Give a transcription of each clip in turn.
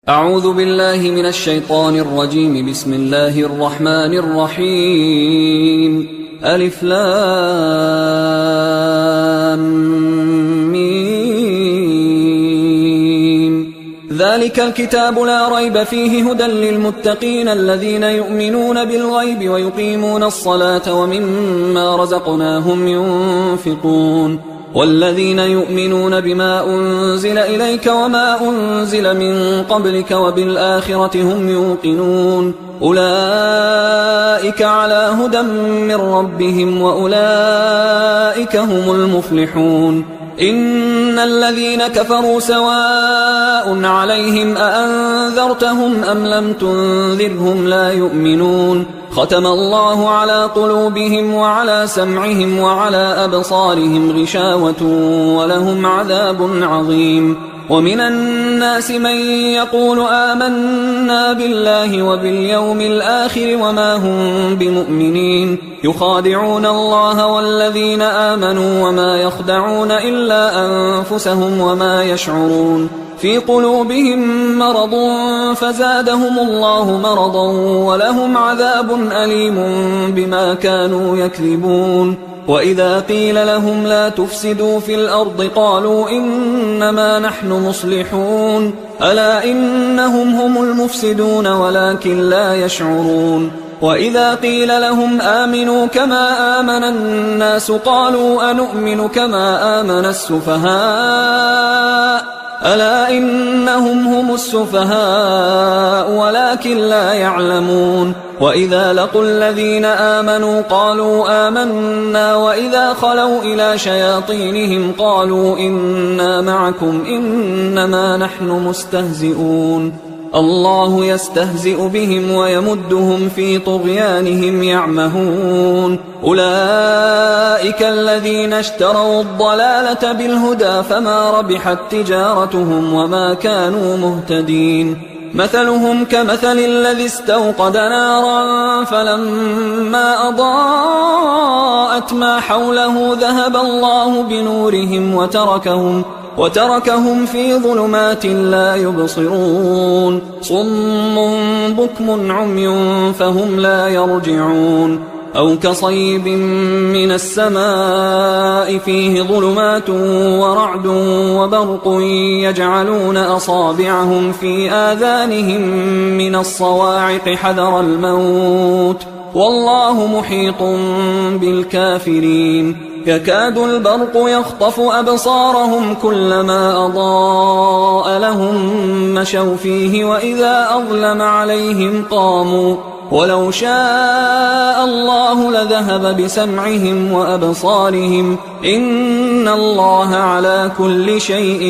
أعوذ بالله من الشيطان الرجيم. بسم الله الرحمن الرحيم. ألف لام ميم. ذلك الكتاب لا ريب فيه هدى للمتقين الذين يؤمنون بالغيب ويقيمون الصلاة ومما رزقناهم ينفقون والذين يؤمنون بما أنزل إليك وما أنزل من قبلك وبالآخرة هم يوقنون أولئك على هدى من ربهم وأولئك هم المفلحون. إن الذين كفروا سواء عليهم أأنذرتهم أم لم تنذرهم لا يؤمنون. ختم الله على قلوبهم وعلى سمعهم وعلى أبصارهم غشاوة ولهم عذاب عظيم. ومن الناس من يقول آمنا بالله وباليوم الآخر وما هم بمؤمنين يخادعون الله والذين آمنوا وما يخدعون إلا أنفسهم وما يشعرون. في قلوبهم مرض فزادهم الله مرضا ولهم عذاب أليم بما كانوا يكذبون. وإذا قيل لهم لا تفسدوا في الأرض قالوا إنما نحن مصلحون ألا إنهم هم المفسدون ولكن لا يشعرون. وإذا قيل لهم آمنوا كما آمن الناس قالوا أنؤمن كما آمن السفهاء ألا إنهم هم السفهاء ولكن لا يعلمون. وإذا لقوا الذين آمنوا قالوا آمنا وإذا خلوا إلى شياطينهم قالوا إنا معكم إنما نحن مستهزئون. الله يستهزئ بهم ويمدهم في طغيانهم يعمهون. أولئك الذين اشتروا الضلالة بالهدى فما ربحت تجارتهم وما كانوا مهتدين. مثلهم كمثل الذي استوقد نارا فلما أضاءت ما حوله ذهب الله بنورهم وتركهم في ظلمات لا يبصرون. صم بكم عمي فهم لا يرجعون. أو كصيب من السماء فيه ظلمات ورعد وبرق يجعلون أصابعهم في آذانهم من الصواعق حذر الموت والله محيط بالكافرين. يكاد البرق يخطف أبصارهم كلما أضاء لهم مشوا فيه وإذا أظلم عليهم قاموا ولو شاء الله لذهب بسمعهم وأبصارهم إن الله على كل شيء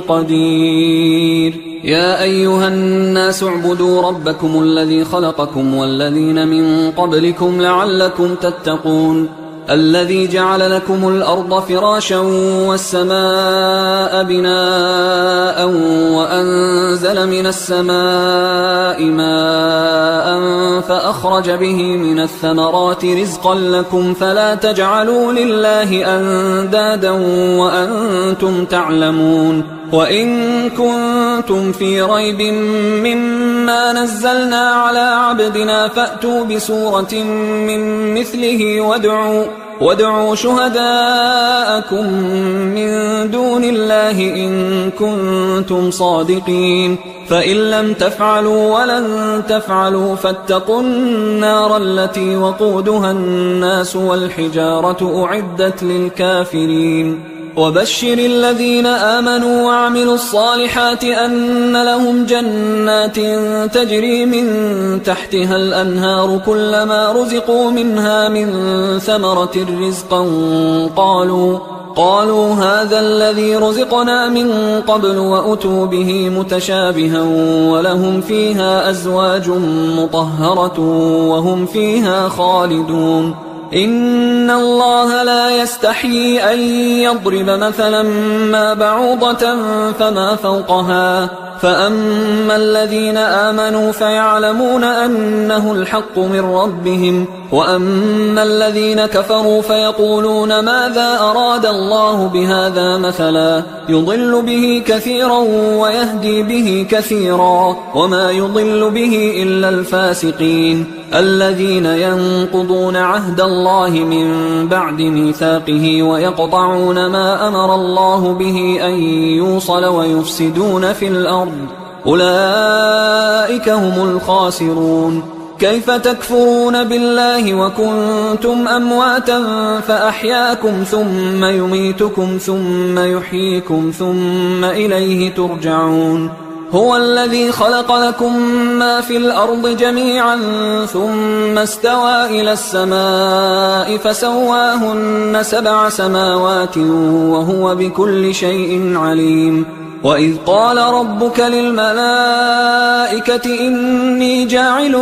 قدير. يا أيها الناس اعبدوا ربكم الذي خلقكم والذين من قبلكم لعلكم تتقون. الذي جعل لكم الأرض فراشا والسماء بناء وأنزل من السماء ماء فأخرج به من الثمرات رزقا لكم فلا تجعلوا لله أندادا وأنتم تعلمون. وإن كنتم في ريب مما نزلنا على عبدنا فأتوا بسورة من مثله وادعوا شهداءكم من دون الله إن كنتم صادقين. فإن لم تفعلوا ولن تفعلوا فاتقوا النار التي وقودها الناس والحجارة أعدت للكافرين. وبشر الذين آمنوا وعملوا الصالحات أن لهم جنات تجري من تحتها الأنهار كلما رزقوا منها من ثمرة رزقا قالوا هذا الذي رزقنا من قبل وأتوا به متشابها ولهم فيها أزواج مطهرة وهم فيها خالدون. إن الله لا يستحيي أن يضرب مثلا ما بعوضة فما فوقها فأما الذين آمنوا فيعلمون أنه الحق من ربهم، وأما الذين كفروا فيقولون ماذا أراد الله بهذا مثلا يضل به كثيرا ويهدي به كثيرا وما يضل به إلا الفاسقين الذين ينقضون عهد الله من بعد ميثاقه ويقطعون ما أمر الله به أن يوصل ويفسدون في الأرض أولئك هم الخاسرون. كيف تكفرون بالله وكنتم أمواتا فأحياكم ثم يميتكم ثم يحييكم ثم إليه ترجعون. هو الذي خلق لكم ما في الأرض جميعا ثم استوى إلى السماء فسواهن 7 سماوات وهو بكل شيء عليم. وإذ قال ربك للملائكة إني جاعل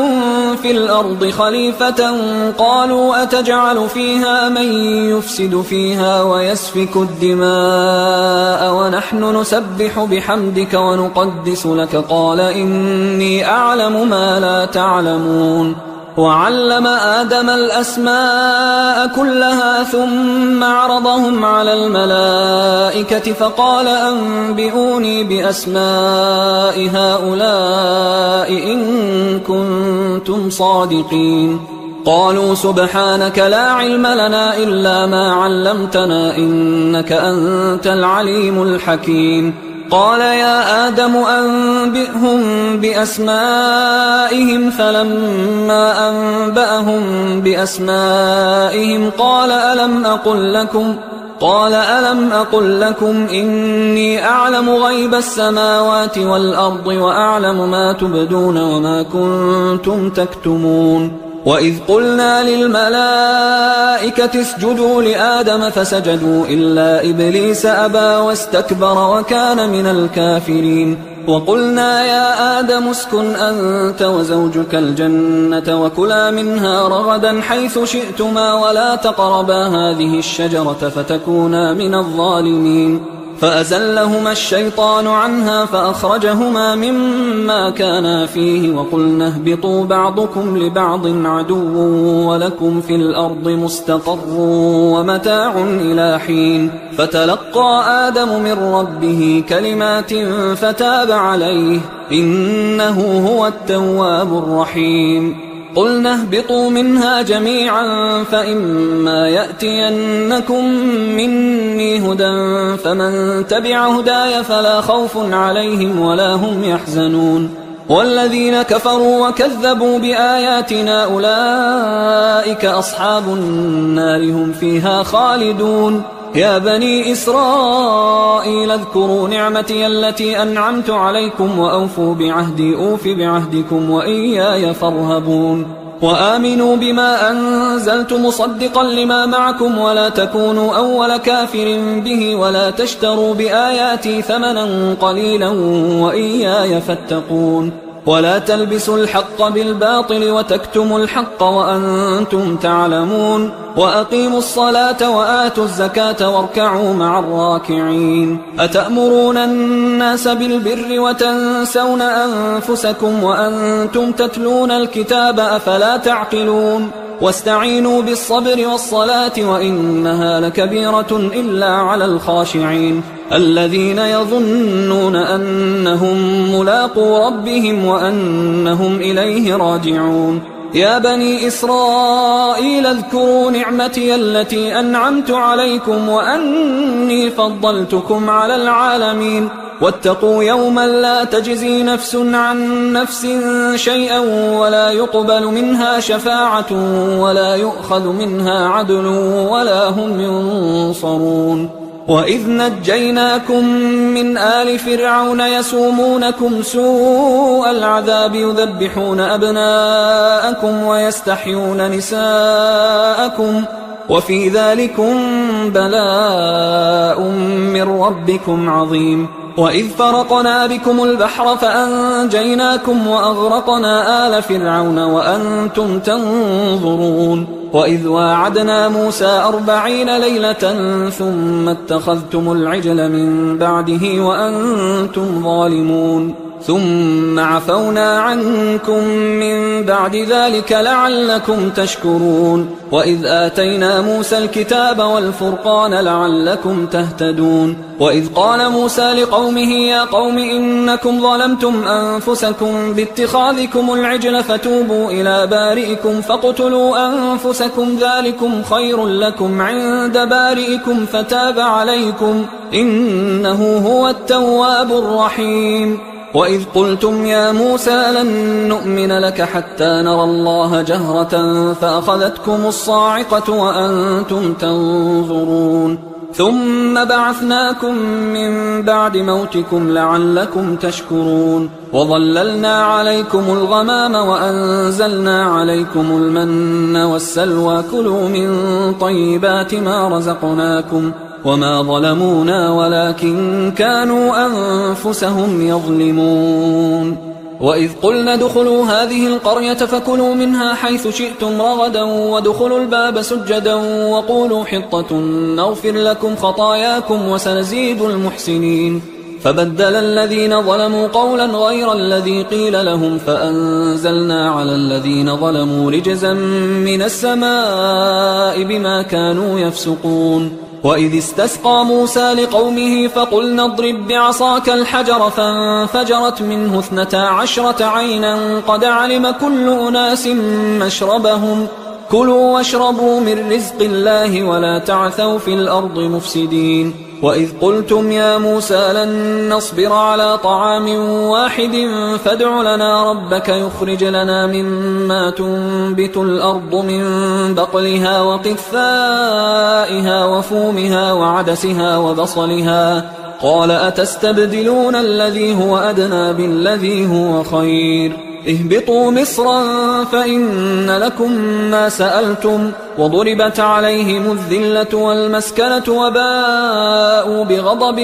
في الأرض خليفة قالوا أتجعل فيها من يفسد فيها ويسفك الدماء ونحن نسبح بحمدك ونقدس لك قال إني أعلم ما لا تعلمون. وعلم آدم الأسماء كلها ثم عرضهم على الملائكة فقال أنبئوني بأسماء هؤلاء إن كنتم صادقين. قالوا سبحانك لا علم لنا إلا ما علمتنا إنك أنت العليم الحكيم. قال يا آدم أنبئهم بأسمائهم فلما أنبأهم بأسمائهم قال ألم أقل لكم إني أعلم غيب السماوات والأرض وأعلم ما تبدون وما كنتم تكتمون. وإذ قلنا للملائكة اسجدوا لآدم فسجدوا إلا إبليس أبى واستكبر وكان من الكافرين. وقلنا يا آدم اسكن أنت وزوجك الجنة وكلا منها رغدا حيث شئتما ولا تقربا هذه الشجرة فتكونا من الظالمين. فأزلهما الشيطان عنها فأخرجهما مما كانا فيه وقلنا اهبطوا بعضكم لبعض عدو ولكم في الأرض مستقر ومتاع إلى حين. فتلقى آدم من ربه كلمات فتاب عليه إنه هو التواب الرحيم. قلنا اهبطوا منها جميعا فإما يأتينكم مني هدى فمن تبع هداي فلا خوف عليهم ولا هم يحزنون. والذين كفروا وكذبوا بآياتنا أولئك أصحاب النار هم فيها خالدون. يا بني إسرائيل اذكروا نعمتي التي أنعمت عليكم وأوفوا بعهدي أوف بعهدكم وإياي فارهبون. وآمنوا بما أنزلت مصدقا لما معكم ولا تكونوا أول كافر به ولا تشتروا بآياتي ثمنا قليلا وإياي فاتقون. ولا تلبسوا الحق بالباطل وتكتموا الحق وأنتم تعلمون. وأقيموا الصلاة وآتوا الزكاة واركعوا مع الراكعين. أتأمرون الناس بالبر وتنسون أنفسكم وأنتم تتلون الكتاب أفلا تعقلون. واستعينوا بالصبر والصلاة وإنها لكبيرة إلا على الخاشعين الذين يظنون أنهم ملاقو ربهم وأنهم إليه راجعون. يا بني إسرائيل اذكروا نعمتي التي أنعمت عليكم وأني فضلتكم على العالمين. واتقوا يوما لا تجزي نفس عن نفس شيئا ولا يقبل منها شفاعة ولا يؤخذ منها عدل ولا هم ينصرون. وإذ نجيناكم من آل فرعون يسومونكم سوء العذاب يذبحون أبناءكم ويستحيون نساءكم وفي ذلكم بلاء من ربكم عظيم. وإذ فرقنا بكم البحر فأنجيناكم وأغرقنا آل فرعون وأنتم تنظرون. وإذ واعدنا موسى 40 ليلة ثم اتخذتم العجل من بعده وأنتم ظالمون. ثم عفونا عنكم من بعد ذلك لعلكم تشكرون وإذ آتينا موسى الكتاب والفرقان لعلكم تهتدون وإذ قال موسى لقومه يا قوم إنكم ظلمتم أنفسكم باتخاذكم العجل فتوبوا إلى بارئكم فاقتلوا أنفسكم ذلكم خير لكم عند بارئكم فتاب عليكم إنه هو التواب الرحيم وإذ قلتم يا موسى لن نؤمن لك حتى نرى الله جهرة فأخذتكم الصاعقة وأنتم تنظرون ثم بعثناكم من بعد موتكم لعلكم تشكرون وظللنا عليكم الغمام وأنزلنا عليكم المن والسلوى كلوا من طيبات ما رزقناكم وما ظلمونا ولكن كانوا أنفسهم يظلمون وإذ قلنا ادخلوا هذه القرية فكلوا منها حيث شئتم رغدا وادخلوا الباب سجدا وقولوا حطة نغفر لكم خطاياكم وسنزيد المحسنين فبدل الذين ظلموا قولا غير الذي قيل لهم فأنزلنا على الذين ظلموا رجزا من السماء بما كانوا يفسقون وإذ استسقى موسى لقومه فقلنا اضرب بعصاك الحجر فانفجرت منه 12 عينا قد علم كل أناس مشربهم كلوا واشربوا من رزق الله ولا تعثوا في الأرض مفسدين وإذ قلتم يا موسى لن نصبر على طعام واحد فادع لنا ربك يخرج لنا مما تنبت الأرض من بقلها وقثائها وفومها وعدسها وبصلها قال أتستبدلون الذي هو أدنى بالذي هو خير اهبطوا مصرا فإن لكم ما سألتم وضربت عليهم الذلة والمسكنة وباءوا بغضب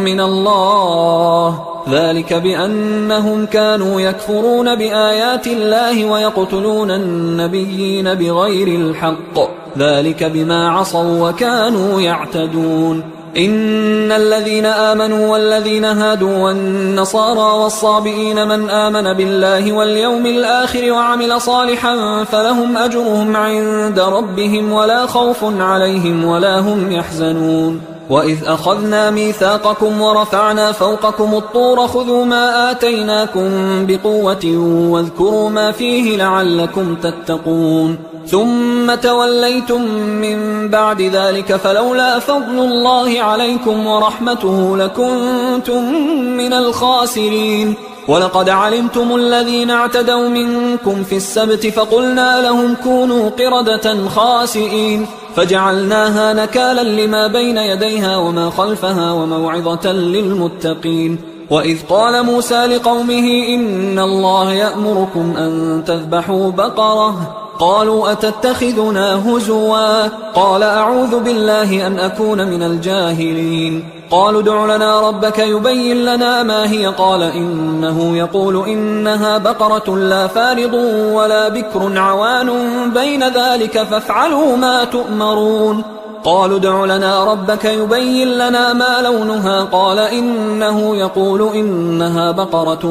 من الله ذلك بأنهم كانوا يكفرون بآيات الله ويقتلون النبيين بغير الحق ذلك بما عصوا وكانوا يعتدون إن الذين آمنوا والذين هادوا والنصارى والصابئين من آمن بالله واليوم الآخر وعمل صالحا فلهم أجرهم عند ربهم ولا خوف عليهم ولا هم يحزنون وإذ أخذنا ميثاقكم ورفعنا فوقكم الطور خذوا ما آتيناكم بقوة واذكروا ما فيه لعلكم تتقون ثم توليتم من بعد ذلك فلولا فضل الله عليكم ورحمته لكنتم من الخاسرين ولقد علمتم الذين اعتدوا منكم في السبت فقلنا لهم كونوا قردة خاسئين فجعلناها نكالا لما بين يديها وما خلفها وموعظة للمتقين وإذ قال موسى لقومه إن الله يأمركم أن تذبحوا بقرة قالوا أتتخذنا هزوا قال أعوذ بالله أن أكون من الجاهلين قالوا ادع لنا ربك يبين لنا ما هي قال إنه يقول إنها بقرة لا فارض ولا بكر عوان بين ذلك فافعلوا ما تؤمرون قالوا ادع لنا ربك يبين لنا ما لونها قال إنه يقول إنها بقرة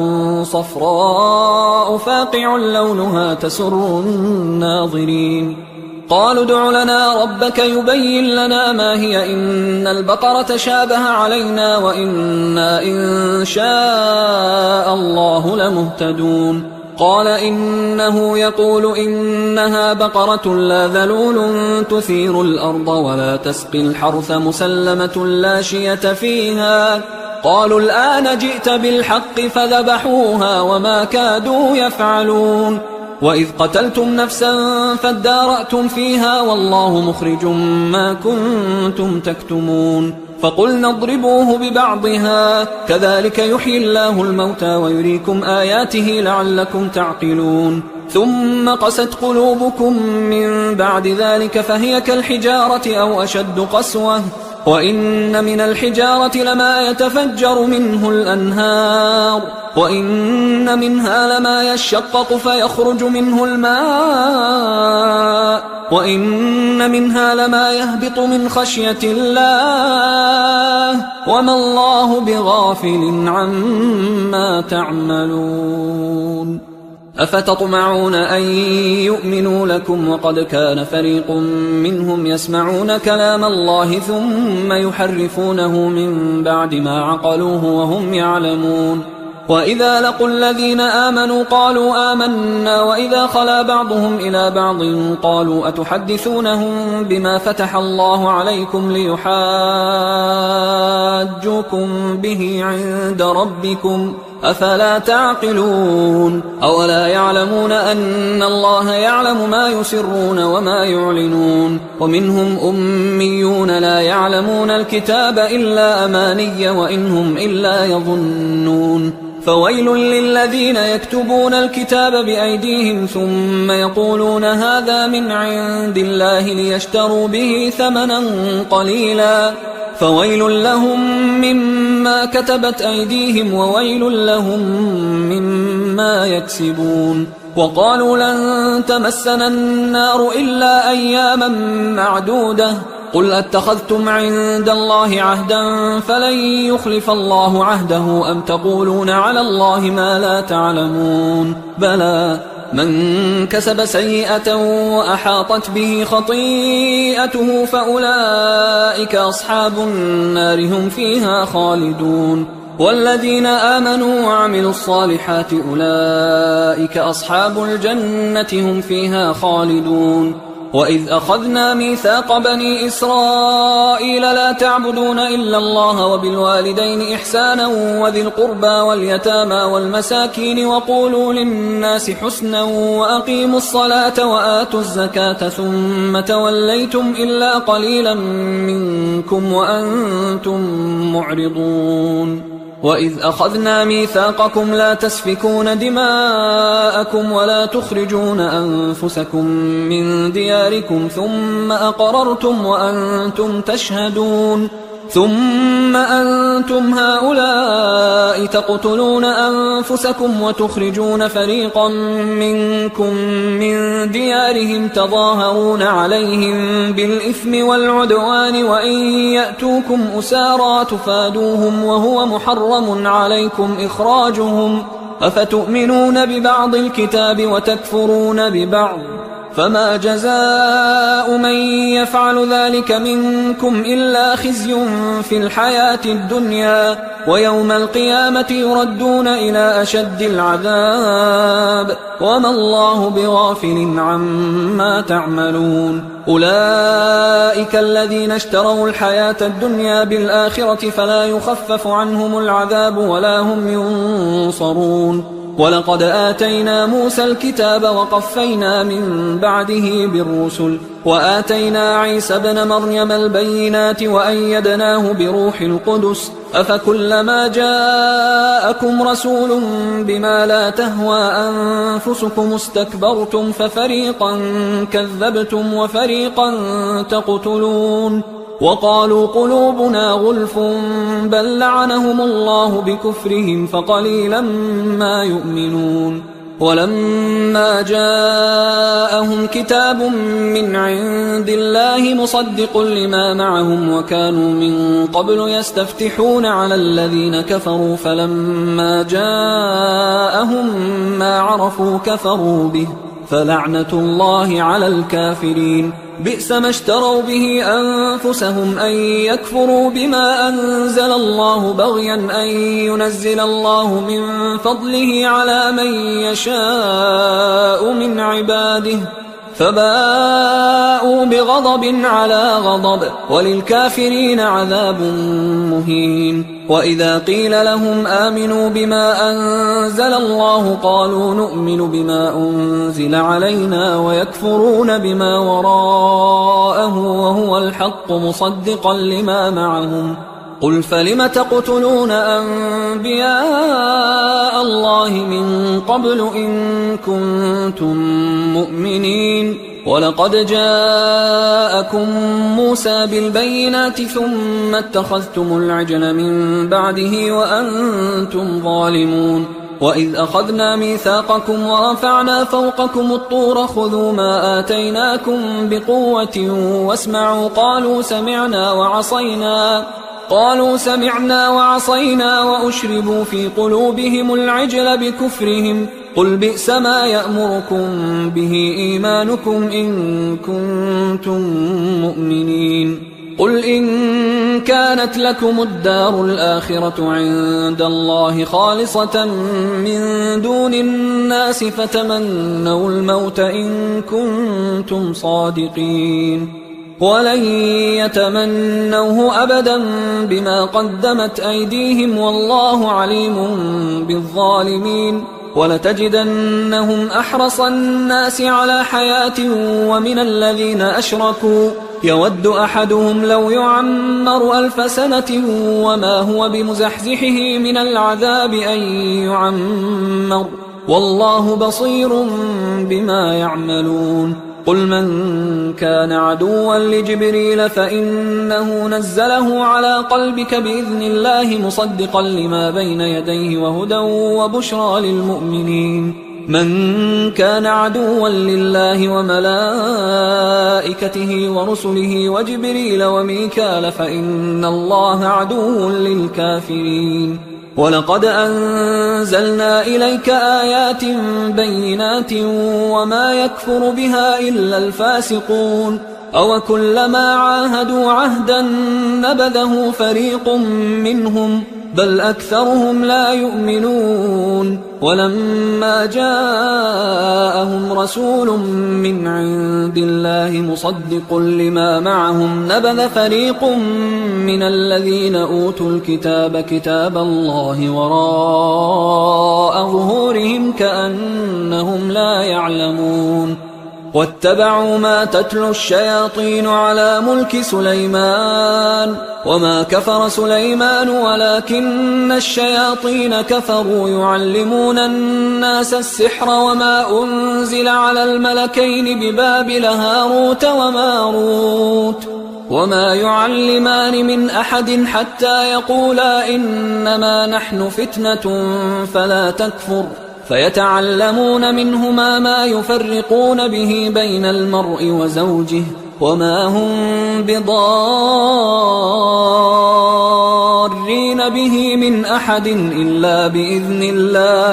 صفراء فاقع لونها تسر الناظرين قالوا ادع لنا ربك يبين لنا ما هي إن البقرة شابه علينا وإنا إن شاء الله لمهتدون قال إنه يقول إنها بقرة لا ذلول تثير الأرض ولا تسقي الحرث مسلمة لا شية فيها قالوا الآن جئت بالحق فذبحوها وما كادوا يفعلون وإذ قتلتم نفسا فادارأتم فيها والله مخرج ما كنتم تكتمون فقلنا اضربوه ببعضها كذلك يحيي الله الموتى ويريكم آياته لعلكم تعقلون ثم قست قلوبكم من بعد ذلك فهي كالحجارة أو أشد قسوة وإن من الحجارة لما يتفجر منه الأنهار وإن منها لما يشقق فيخرج منه الماء وإن منها لما يهبط من خشية الله وما الله بغافل عما تعملون أفتطمعون أن يؤمنوا لكم وقد كان فريق منهم يسمعون كلام الله ثم يحرفونه من بعد ما عقلوه وهم يعلمون وإذا لقوا الذين آمنوا قالوا آمنا وإذا خلا بعضهم إلى بعض قالوا أتحدثونهم بما فتح الله عليكم ليحاجوكم به عند ربكم أفلا تعقلون أولا يعلمون أن الله يعلم ما يسرون وما يعلنون ومنهم أميون لا يعلمون الكتاب إلا أماني وإنهم إلا يظنون فويل للذين يكتبون الكتاب بأيديهم ثم يقولون هذا من عند الله ليشتروا به ثمنا قليلا فويل لهم مما كتبت أيديهم وويل لهم مما يكسبون وقالوا لن تمسنا النار إلا أياما معدودة قل أتخذتم عند الله عهدا فلن يخلف الله عهده أم تقولون على الله ما لا تعلمون بلى من كسب سيئة وأحاطت به خطيئته فأولئك أصحاب النار هم فيها خالدون والذين آمنوا وعملوا الصالحات أولئك أصحاب الجنة هم فيها خالدون وإذ أخذنا ميثاق بني إسرائيل لا تعبدون إلا الله وبالوالدين إحسانا وذي القربى واليتامى والمساكين وقولوا للناس حسنا وأقيموا الصلاة وآتوا الزكاة ثم توليتم إلا قليلا منكم وأنتم معرضون وإذ أخذنا ميثاقكم لا تسفكون دماءكم ولا تخرجون أنفسكم من دياركم ثم أقررتم وأنتم تشهدون ثم أنتم هؤلاء تقتلون أنفسكم وتخرجون فريقا منكم من ديارهم تظاهرون عليهم بالإثم والعدوان وإن يأتوكم أسارى تفادوهم وهو محرم عليكم إخراجهم أفتؤمنون ببعض الكتاب وتكفرون ببعض فما جزاء من يفعل ذلك منكم إلا خزي في الحياة الدنيا ويوم القيامة يردون إلى أشد العذاب وما الله بغافل عما تعملون أولئك الذين اشتروا الحياة الدنيا بالآخرة فلا يخفف عنهم العذاب ولا هم ينصرون ولقد آتينا موسى الكتاب وقفينا من بعده بالرسل وآتينا عيسى ابن مريم البينات وأيدناه بروح القدس أفكلما جاءكم رسول بما لا تهوى أنفسكم استكبرتم ففريقا كذبتم وفريقا تقتلون وقالوا قلوبنا غلف بل لعنهم الله بكفرهم فقليلا ما يؤمنون ولما جاءهم كتاب من عند الله مصدق لما معهم وكانوا من قبل يستفتحون على الذين كفروا فلما جاءهم ما عرفوا كفروا به فلعنة الله على الكافرين بئس ما اشتروا به أنفسهم أن يكفروا بما أنزل الله بغيا أن ينزل الله من فضله على من يشاء من عباده فباءوا بغضب على غضب وللكافرين عذاب مهين وإذا قيل لهم آمنوا بما أنزل الله قالوا نؤمن بما أنزل علينا ويكفرون بما وراءه وهو الحق مصدقا لما معهم قل فلم تقتلون أنبياء الله من قبل إن كنتم مؤمنين ولقد جاءكم موسى بالبينات ثم اتخذتم العجل من بعده وأنتم ظالمون وإذ أخذنا ميثاقكم ورفعنا فوقكم الطور خذوا ما آتيناكم بقوة واسمعوا قالوا سمعنا وعصينا وأشربوا في قلوبهم العجل بكفرهم قل بئس ما يأمركم به إيمانكم إن كنتم مؤمنين قل إن كانت لكم الدار الآخرة عند الله خالصة من دون الناس فتمنوا الموت إن كنتم صادقين ولن يتمنوه أبدا بما قدمت أيديهم والله عليم بالظالمين ولتجدنهم أحرص الناس على حياة ومن الذين أشركوا يود أحدهم لو يعمر 1000 سنة وما هو بمزحزحه من العذاب أن يعمر والله بصير بما يعملون قل من كان عدوا لجبريل فإنه نزله على قلبك بإذن الله مصدقا لما بين يديه وهدى وبشرى للمؤمنين من كان عدوا لله وملائكته ورسله وجبريل وميكال فإن الله عدو للكافرين ولقد أنزلنا إليك آيات بينات وما يكفر بها إلا الفاسقون أوكلما عاهدوا عهدا نبذه فريق منهم بل أكثرهم لا يؤمنون ولما جاءهم رسول من عند الله مصدق لما معهم نبذ فريق من الذين أوتوا الكتاب كتاب الله وراء ظهورهم كأنهم لا يعلمون واتبعوا ما تتلو الشياطين على ملك سليمان وما كفر سليمان ولكن الشياطين كفروا يعلمون الناس السحر وما أنزل على الملكين ببابل هاروت وماروت وما يعلمان من أحد حتى يقولا إنما نحن فتنة فلا تكفر فيتعلمون منهما ما يفرقون به بين المرء وزوجه وما هم بضارين به من أحد إلا بإذن الله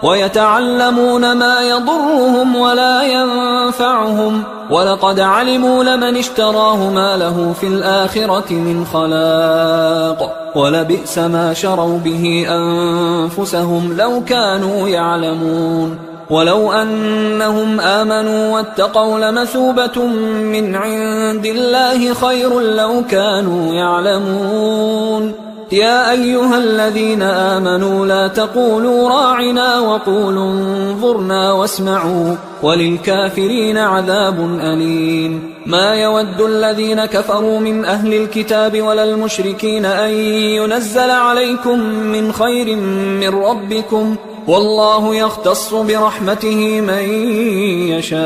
ويتعلمون ما يضرهم ولا ينفعهم ولقد علموا لمن اشتراه ما له في الآخرة من خلاق ولبئس ما شروا به أنفسهم لو كانوا يعلمون ولو أنهم آمنوا واتقوا لمثوبة من عند الله خير لو كانوا يعلمون يا أيها الذين آمنوا لا تقولوا راعنا وقولوا انظرنا واسمعوا وللكافرين عذاب أليم ما يود الذين كفروا من أهل الكتاب ولا المشركين أن ينزل عليكم من خير من ربكم والله يختص برحمته من يشاء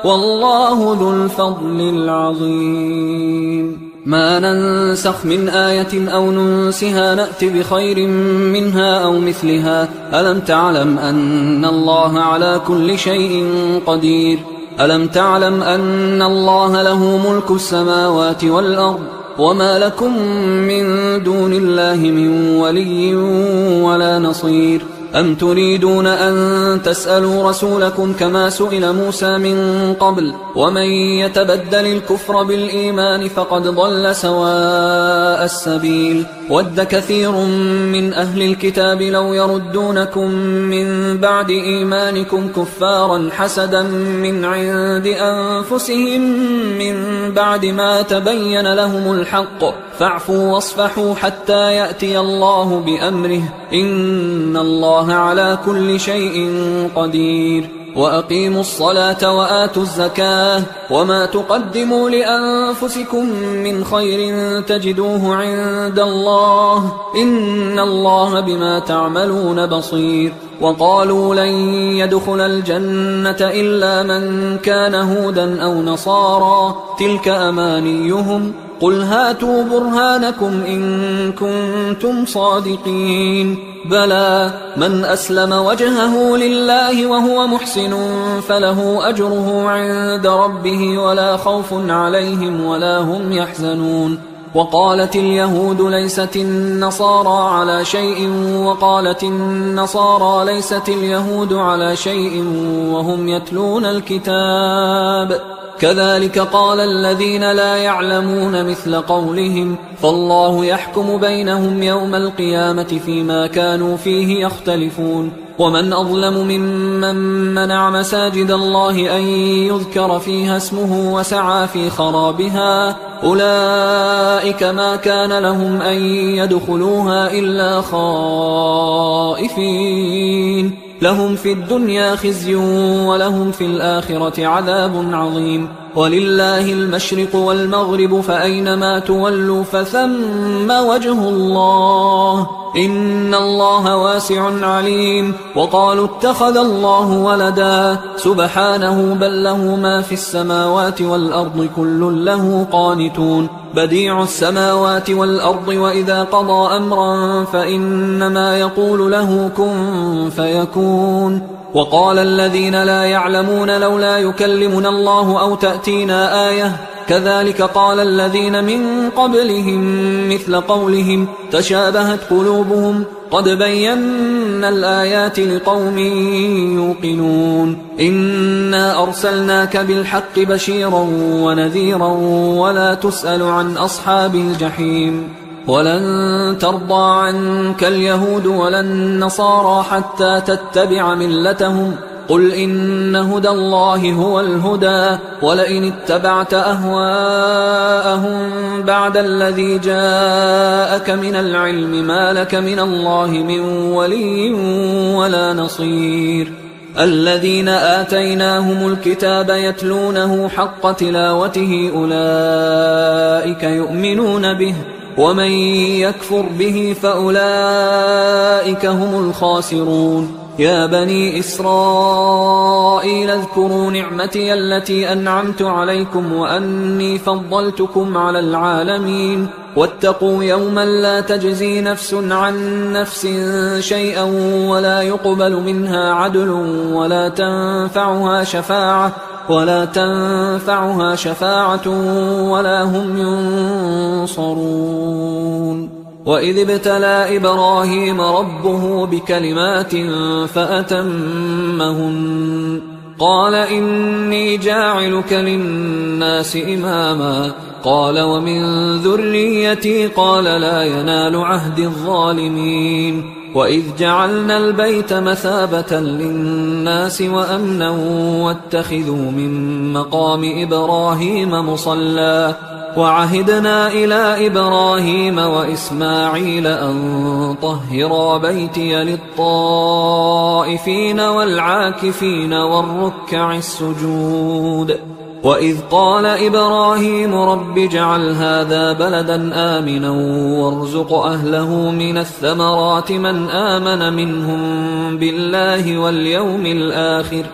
والله ذو الفضل العظيم ما ننسخ من آية أو ننسها نأت بخير منها أو مثلها ألم تعلم أن الله على كل شيء قدير ألم تعلم أن الله له ملك السماوات والأرض وما لكم من دون الله من ولي ولا نصير أم تريدون أن تسألوا رسولكم كما سئل موسى من قبل ومن يتبدل الكفر بالإيمان فقد ضل سواء السبيل ود كثير من أهل الكتاب لو يردونكم من بعد إيمانكم كفارا حسدا من عند أنفسهم من بعد ما تبين لهم الحق فاعفوا واصفحوا حتى يأتي الله بأمره إن الله على كل شيء قدير وأقيموا الصلاة وآتوا الزكاة وما تقدموا لأنفسكم من خير تجدوه عند الله إن الله بما تعملون بصير وقالوا لن يدخل الجنة إلا من كان هودا أو نصارى تلك أمانيهم قل هاتوا برهانكم إن كنتم صادقين بلى من أسلم وجهه لله وهو محسن فله أجره عند ربه ولا خوف عليهم ولا هم يحزنون وقالت اليهود ليست النصارى على شيء وقالت النصارى ليست اليهود على شيء وهم يتلون الكتاب كذلك قال الذين لا يعلمون مثل قولهم فالله يحكم بينهم يوم القيامة فيما كانوا فيه يختلفون ومن أظلم ممن منع مساجد الله أن يذكر فيها اسمه وسعى في خرابها أولئك ما كان لهم أن يدخلوها إلا خائفين لهم في الدنيا خزي ولهم في الآخرة عذاب عظيم ولله المشرق والمغرب فأينما تولوا فثم وجه الله إن الله واسع عليم وقالوا اتخذ الله ولدا سبحانه بل له ما في السماوات والأرض كل له قانتون بديع السماوات والأرض وإذا قضى أمرا فإنما يقول له كن فيكون وقال الذين لا يعلمون لولا يكلمنا الله أو تأتينا آية كذلك قال الذين من قبلهم مثل قولهم تشابهت قلوبهم قد بينا الآيات لقوم يوقنون إنا أرسلناك بالحق بشيرا ونذيرا ولا تسأل عن أصحاب الجحيم ولن ترضى عنك اليهود ولا النصارى حتى تتبع ملتهم قل إن هدى الله هو الهدى ولئن اتبعت أهواءهم بعد الذي جاءك من العلم ما لك من الله من ولي ولا نصير الذين آتيناهم الكتاب يتلونه حق تلاوته أولئك يؤمنون به ومن يكفر به فأولئك هم الخاسرون يا بني إسرائيل اذكروا نعمتي التي أنعمت عليكم وأني فضلتكم على العالمين واتقوا يوما لا تجزي نفس عن نفس شيئا ولا يقبل منها عدل ولا تنفعها شفاعة ولا هم ينصرون وإذ ابتلى إبراهيم ربه بكلمات فأتمهن قال إني جاعلك للناس إماما قال ومن ذريتي قال لا ينال عهد الظالمين وإذ جعلنا البيت مثابة للناس وأمنا واتخذوا من مقام إبراهيم مصلى وعهدنا إلى إبراهيم وإسماعيل أن طهرا بيتي للطائفين والعاكفين والركع السجود وإذ قال إبراهيم رب اجعل هذا بلدا آمنا وارزق أهله من الثمرات من آمن منهم بالله واليوم الآخر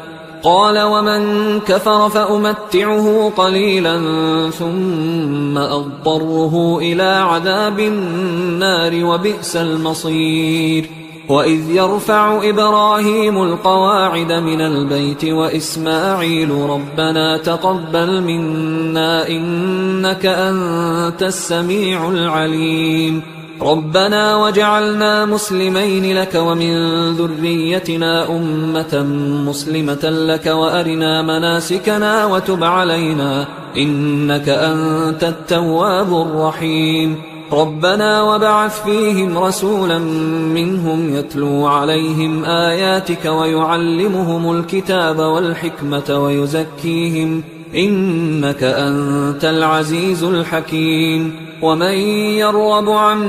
قال ومن كفر فأمتعه قليلا ثم أضطره إلى عذاب النار وبئس المصير وإذ يرفع إبراهيم القواعد من البيت وإسماعيل ربنا تقبل منا إنك أنت السميع العليم ربنا وجعلنا مسلمين لك ومن ذريتنا أمة مسلمة لك وأرنا مناسكنا وتب علينا إنك أنت التواب الرحيم ربنا وبعث فيهم رسولا منهم يتلو عليهم آياتك ويعلمهم الكتاب والحكمة ويزكيهم إنك أنت العزيز الحكيم ومن يرغب عن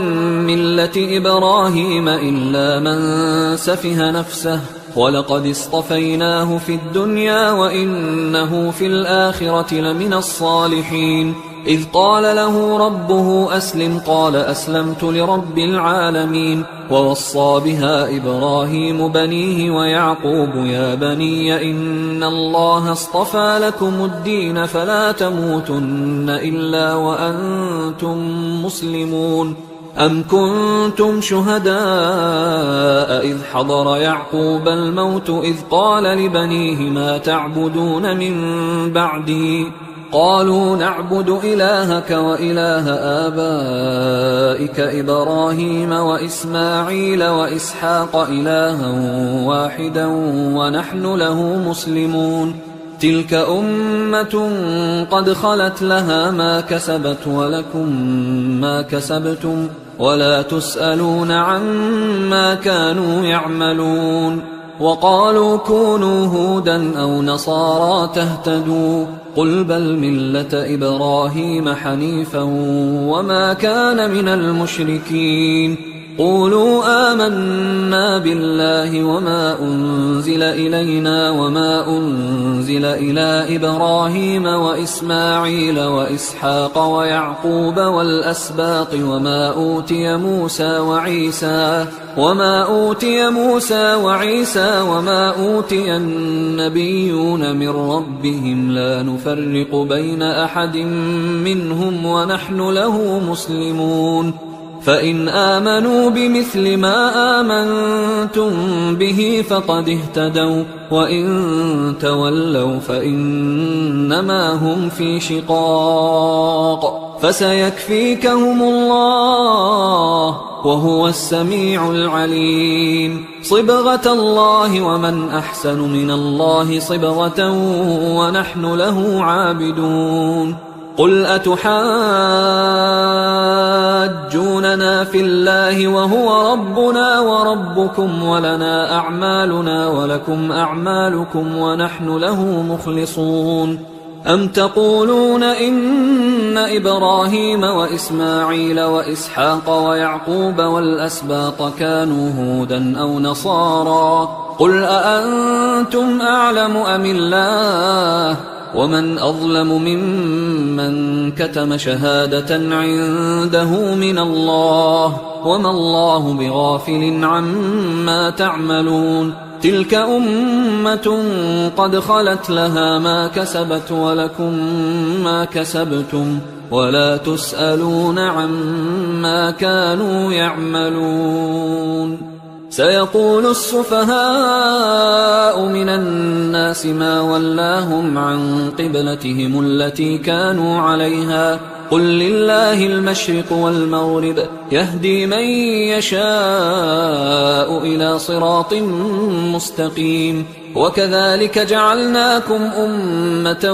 ملة إبراهيم إلا من سفه نفسه ولقد اصطفيناه في الدنيا وإنه في الآخرة لمن الصالحين إذ قال له ربه أسلم قال أسلمت لرب العالمين. ووصى بها إبراهيم بنيه ويعقوب يا بني إن الله اصطفى لكم الدين فلا تموتن إلا وأنتم مسلمون. أم كنتم شهداء إذ حضر يعقوب الموت إذ قال لبنيه ما تعبدون من بعدي قالوا نعبد إلهك وإله آبائك إبراهيم وإسماعيل وإسحاق إلها واحدا ونحن له مسلمون. تلك أمة قد خلت لها ما كسبت ولكم ما كسبتم ولا تسألون عما كانوا يعملون. وقالوا كونوا هودا أو نصارى تهتدوا قل بل ملة إبراهيم حنيفا وما كان من المشركين. قولوا آمنا بالله وما أنزل إلينا وما أنزل إلى إبراهيم وإسماعيل وإسحاق ويعقوب والأسباط وما أوتي موسى وعيسى وما أوتي النبيون من ربهم لا نفرق بين أحد منهم ونحن له مسلمون. فإن آمنوا بمثل ما آمنتم به فقد اهتدوا وإن تولوا فإنما هم في شقاق فسيكفيكهم الله وهو السميع العليم. صبغة الله ومن أحسن من الله صبغة ونحن له عابدون. قل أتحاجوننا في الله وهو ربنا وربكم ولنا أعمالنا ولكم أعمالكم ونحن له مخلصون. أم تقولون إن إبراهيم وإسماعيل وإسحاق ويعقوب والأسباط كانوا هودا أو نصارى قل أأنتم أعلم أم الله ومن أظلم ممن كتم شهادة عنده من الله وما الله بغافل عما تعملون. تلك أمة قد خلت لها ما كسبت ولكم ما كسبتم ولا تسألون عما كانوا يعملون. سيقول السفهاء من الناس ما ولاهم عن قبلتهم التي كانوا عليها قل لله المشرق والمغرب يهدي من يشاء إلى صراط مستقيم. وكذلك جعلناكم أمة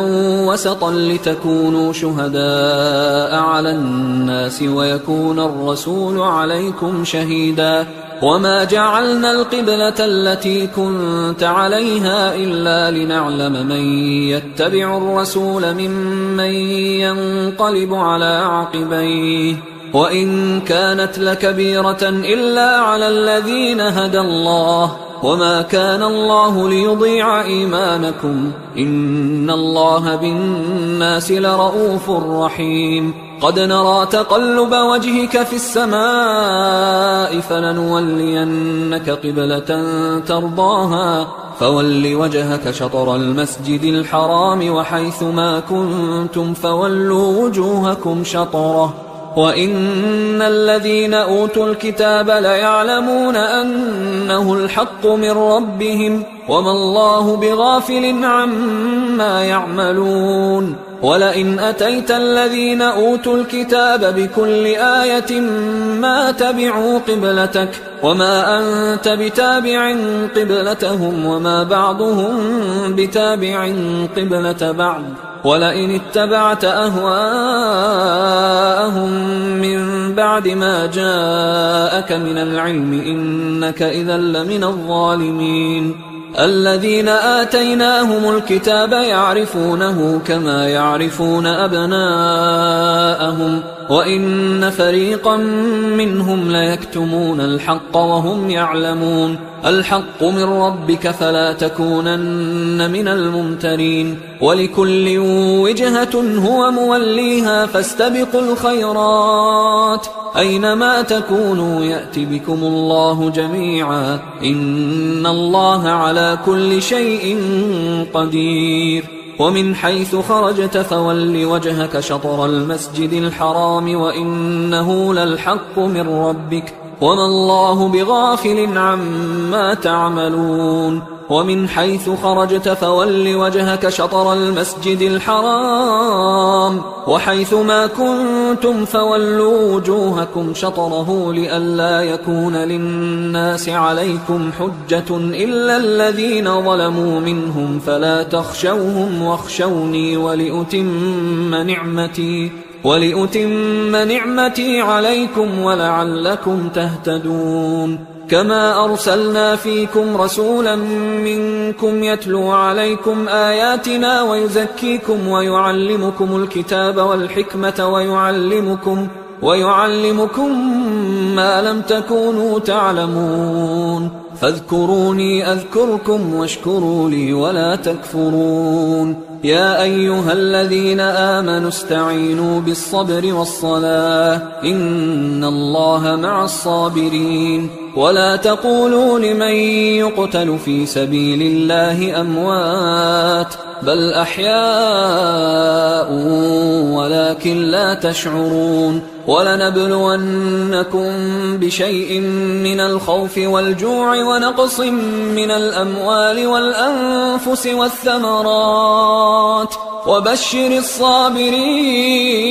وسطا لتكونوا شهداء على الناس ويكون الرسول عليكم شهيدا. وما جعلنا القبلة التي كنت عليها إلا لنعلم من يتبع الرسول ممن ينقلب على عقبيه وإن كانت لكبيرة إلا على الذين هدى الله وما كان الله ليضيع إيمانكم إن الله بالناس لرؤوف رحيم. قد نرى تقلب وجهك في السماء فلنولينك قبلة ترضاها فول وجهك شطر المسجد الحرام وحيث ما كنتم فولوا وجوهكم شطره وإن الذين أوتوا الكتاب ليعلمون أنه الحق من ربهم وما الله بغافل عما يعملون. ولئن أتيت الذين أوتوا الكتاب بكل آية ما تبعوا قبلتك وما أنت بتابع قبلتهم وما بعضهم بتابع قبلة بعض ولئن اتبعت أهواءهم من بعد ما جاءك من العلم إنك إذا لمن الظالمين. الذين آتيناهم الكتاب يعرفونه كما يعرفون أبناءهم وإن فريقا منهم ليكتمون الحق وهم يعلمون الحق من ربك فلا تكونن من الممترين ولكل وجهة هو موليها فاستبقوا الخيرات أينما تكونوا يأت بكم الله جميعا إن الله على كل شيء قدير ومن حيث خرجت فول وجهك شطر المسجد الحرام وإنه للحق من ربك وما الله بغافل عما تعملون ومن حيث خرجت فول وجهك شطر المسجد الحرام وحيث ما كنتم فولوا وجوهكم شطره لئلا يكون للناس عليكم حجة إلا الذين ظلموا منهم فلا تخشوهم واخشوني ولأتم نعمتي عليكم ولعلكم تهتدون كما أرسلنا فيكم رسولا منكم يتلو عليكم آياتنا ويزكيكم ويعلمكم الكتاب والحكمة ويعلمكم ما لم تكونوا تعلمون فاذكروني أذكركم واشكروا لي ولا تكفرون يا أيها الذين آمنوا استعينوا بالصبر والصلاة إن الله مع الصابرين ولا تقولوا لمن يقتل في سبيل الله أموات بل أحياء ولكن لا تشعرون ولنبلونكم بشيء من الخوف والجوع ونقص من الأموال والأنفس والثمرات وبشر الصابرين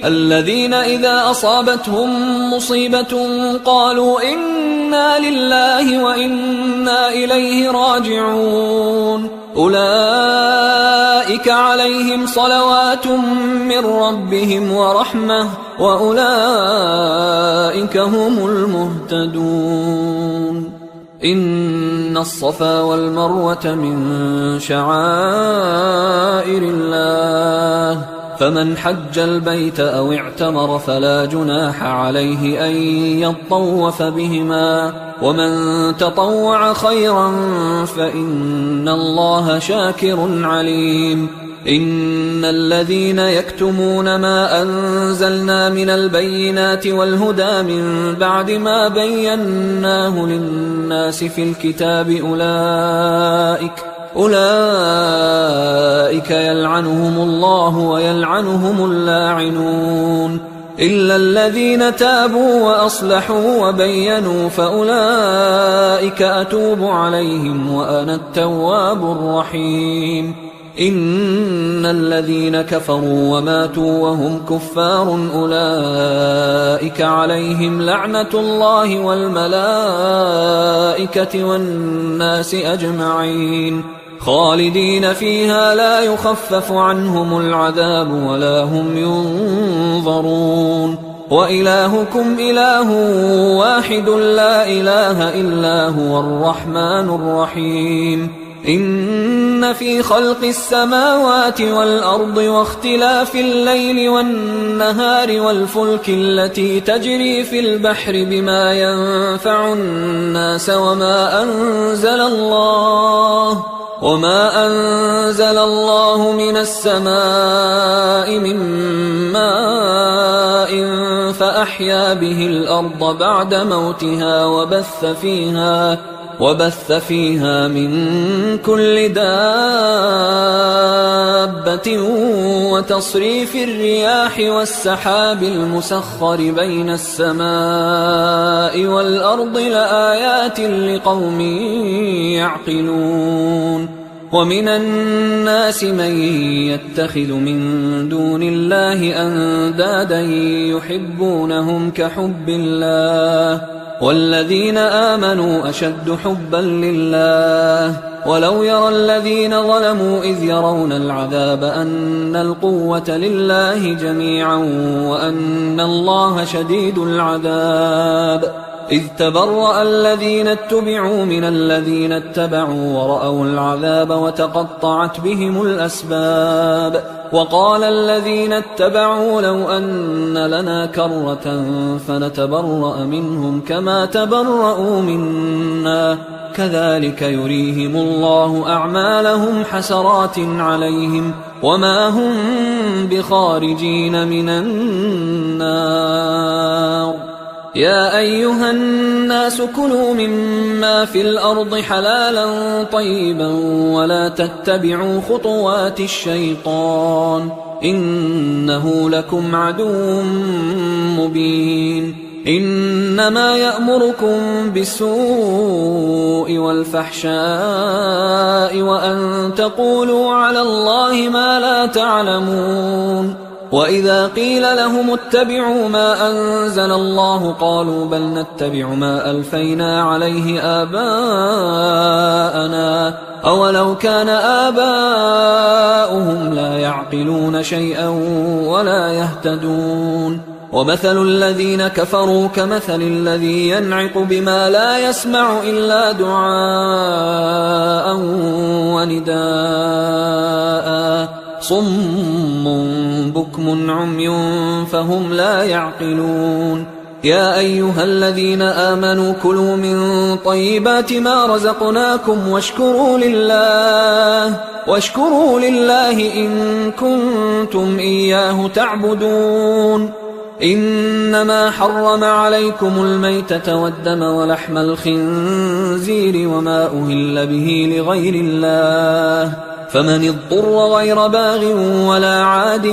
الذين إذا أصابتهم مصيبة قالوا إنا لله وإنا إليه راجعون أولئك عليهم صلوات من ربهم ورحمة وأولئك هم المهتدون إن الصفا والمروة من شعائر الله فمن حج البيت أو اعتمر فلا جناح عليه أن يطوف بهما ومن تطوع خيرا فإن الله شاكر عليم إن الذين يكتمون ما أنزلنا من البينات والهدى من بعد ما بيناه للناس في الكتاب أولئك يلعنهم الله ويلعنهم اللاعنون إلا الذين تابوا وأصلحوا وبينوا فأولئك أتوب عليهم وأنا التواب الرحيم إن الذين كفروا وماتوا وهم كفار أولئك عليهم لعنة الله والملائكة والناس أجمعين خالدين فيها لا يخفف عنهم العذاب ولا هم ينظرون وإلهكم إله واحد لا إله إلا هو الرحمن الرحيم إن في خلق السماوات والأرض واختلاف الليل والنهار والفلك التي تجري في البحر بما ينفع الناس وما أنزل الله من السماء من ماء فأحيا به الأرض بعد موتها وبث فيها من كل دابة وتصريف الرياح والسحاب المسخر بين السماء والأرض لآيات لقوم يعقلون ومن الناس من يتخذ من دون الله أندادا يحبونهم كحب الله والذين آمنوا أشد حبا لله ولو يرى الذين ظلموا إذ يرون العذاب أن القوة لله جميعا وأن الله شديد العذاب إذ تبرأ الذين اتبعوا من الذين اتبعوا ورأوا العذاب وتقطعت بهم الأسباب وقال الذين اتبعوا لو أن لنا كرة فنتبرأ منهم كما تبرأوا منا كذلك يريهم الله أعمالهم حسرات عليهم وما هم بخارجين من النار يا أيها الناس كلوا مما في الأرض حلالا طيبا ولا تتبعوا خطوات الشيطان إنه لكم عدو مبين إنما يأمركم بالسوء والفحشاء وأن تقولوا على الله ما لا تعلمون وإذا قيل لهم اتبعوا ما أنزل الله قالوا بل نتبع ما ألفينا عليه آباءنا أولو كان آباؤهم لا يعقلون شيئا ولا يهتدون ومثل الذين كفروا كمثل الذي ينعق بما لا يسمع إلا دعاء ونداء صم بكم عمي فهم لا يعقلون يا أيها الذين آمنوا كلوا من طيبات ما رزقناكم واشكروا لله إن كنتم إياه تعبدون إنما حرم عليكم الميتة والدم ولحم الخنزير وما أهل به لغير الله فمن اضطر غير باغ ولا عاد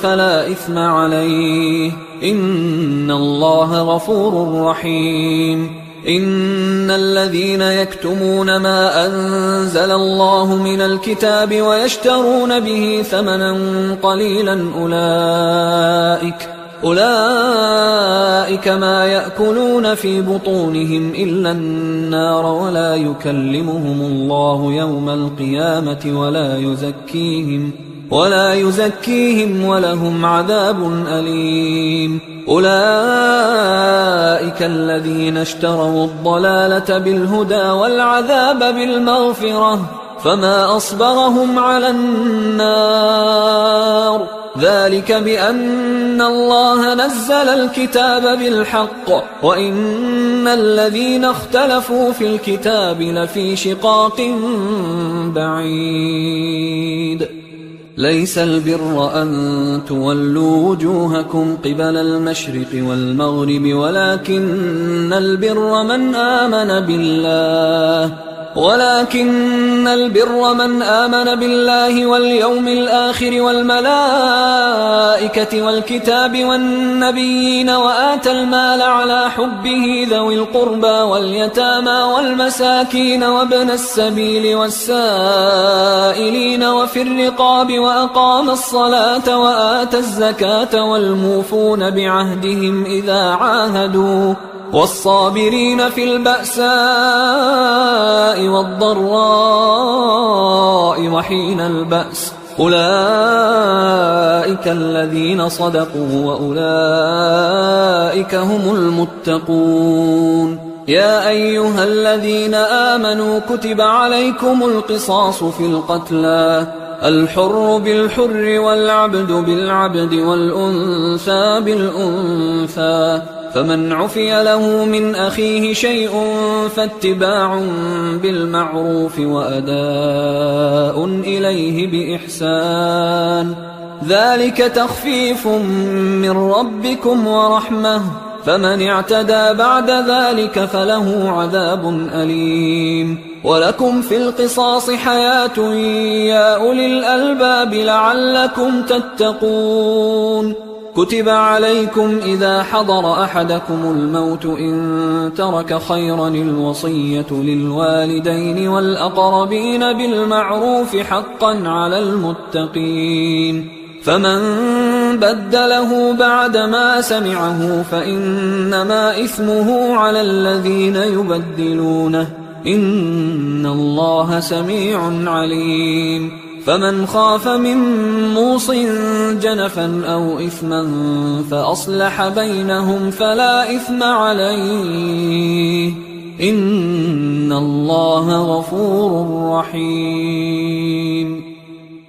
فلا إثم عليه إن الله غفور رحيم إن الذين يكتمون ما أنزل الله من الكتاب ويشترون به ثمنا قليلا أولئك ما يأكلون في بطونهم إلا النار ولا يكلمهم الله يوم القيامة ولا يزكيهم ولهم عذاب أليم أولئك الذين اشتروا الضلالة بالهدى والعذاب بالمغفرة فما أصبرهم على النار ذلك بأن الله نزل الكتاب بالحق وإن الذين اختلفوا في الكتاب لفي شقاق بعيد ليس البر أن تولوا وجوهكم قبل المشرق والمغرب ولكن البر من آمن بالله واليوم الآخر والملائكة والكتاب والنبيين وآتى المال على حبه ذوي القربى واليتامى والمساكين وابن السبيل والسائلين وفي الرقاب وأقام الصلاة وآتى الزكاة والموفون بعهدهم إذا عاهدوا والصابرين في البأساء والضراء وحين البأس أولئك الذين صدقوا وأولئك هم المتقون يا أيها الذين آمنوا كتب عليكم القصاص في القتلى الحر بالحر والعبد بالعبد والأنثى بالأنثى فمن عفي له من أخيه شيء فاتباع بالمعروف وأداء إليه بإحسان ذلك تخفيف من ربكم ورحمة فمن اعتدى بعد ذلك فله عذاب أليم ولكم في القصاص حياة يا أولي الألباب لعلكم تتقون كتب عليكم إذا حضر أحدكم الموت إن ترك خيرا الوصية للوالدين والأقربين بالمعروف حقا على المتقين فمن بدله بعدما سمعه فإنما إثمه على الذين يبدلونه إن الله سميع عليم فمن خاف من موص جنفا أو إثما فأصلح بينهم فلا إثم عليه إن الله غفور رحيم.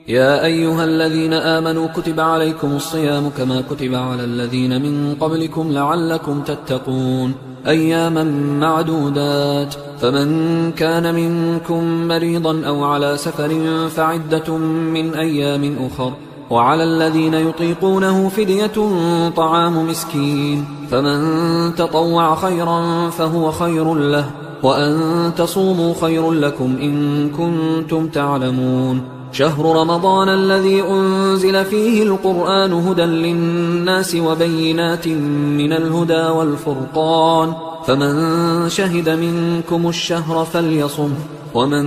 يا أيها الذين آمنوا كتب عليكم الصيام كما كتب على الذين من قبلكم لعلكم تتقون أياما معدودات، فمن كان منكم مريضا أو على سفر فعدة من أيام أخر، وعلى الذين يطيقونه فدية طعام مسكين، فمن تطوع خيرا فهو خير له، وأن تصوموا خير لكم إن كنتم تعلمون. شهر رمضان الذي أنزل فيه القرآن هدى للناس وبينات من الهدى والفرقان، فمن شهد منكم الشهر فليصم، ومن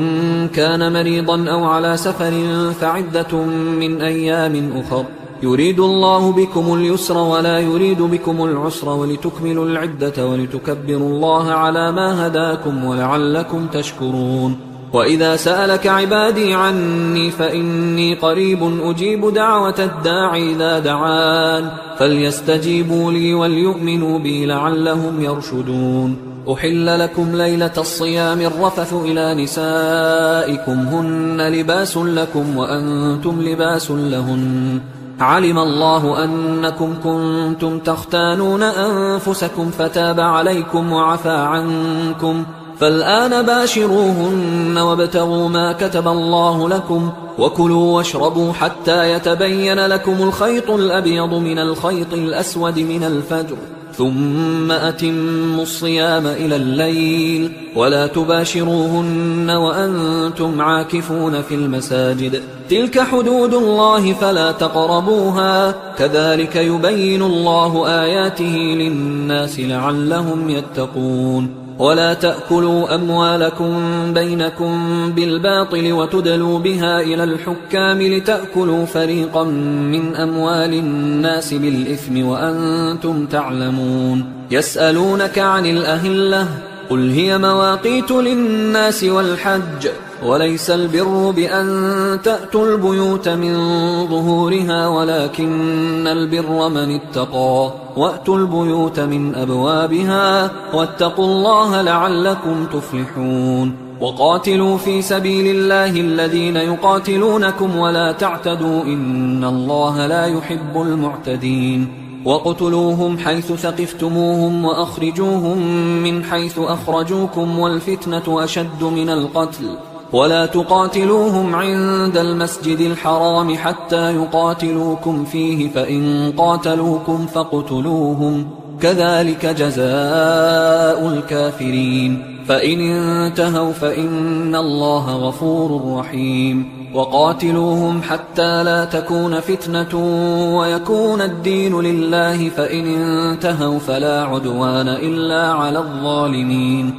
كان مريضا أو على سفر فعدة من أيام أخر، يريد الله بكم اليسر ولا يريد بكم العسر ولتكملوا العدة ولتكبروا الله على ما هداكم ولعلكم تشكرون. وإذا سألك عبادي عني فإني قريب أجيب دعوة الداعي إذا دعان، فليستجيبوا لي وليؤمنوا بي لعلهم يرشدون. أحل لكم ليلة الصيام الرفث إلى نسائكم هن لباس لكم وأنتم لباس لهن، علم الله أنكم كنتم تختانون أنفسكم فتاب عليكم وعفى عنكم، فالآن باشروهن وابتغوا ما كتب الله لكم، وكلوا واشربوا حتى يتبين لكم الخيط الأبيض من الخيط الأسود من الفجر، ثم أتموا الصيام إلى الليل، ولا تباشروهن وأنتم عاكفون في المساجد، تلك حدود الله فلا تقربوها، كذلك يبين الله آياته للناس لعلهم يتقون. ولا تأكلوا أموالكم بينكم بالباطل وتدلوا بها إلى الحكام لتأكلوا فريقا من أموال الناس بالإثم وأنتم تعلمون. يسألونك عن الأهلة قل هي مواقيت للناس والحج، وليس البر بأن تأتوا البيوت من ظهورها ولكن البر من اتقى، وأتوا البيوت من أبوابها واتقوا الله لعلكم تفلحون. وقاتلوا في سبيل الله الذين يقاتلونكم ولا تعتدوا إن الله لا يحب المعتدين. وقتلوهم حيث ثقفتموهم وأخرجوهم من حيث أخرجوكم والفتنة أشد من القتل، ولا تقاتلوهم عند المسجد الحرام حتى يقاتلوكم فيه، فإن قاتلوكم فاقتلوهم، كذلك جزاء الكافرين، فإن انتهوا فإن الله غفور رحيم. وقاتلوهم حتى لا تكون فتنة ويكون الدين لله، فإن انتهوا فلا عدوان إلا على الظالمين.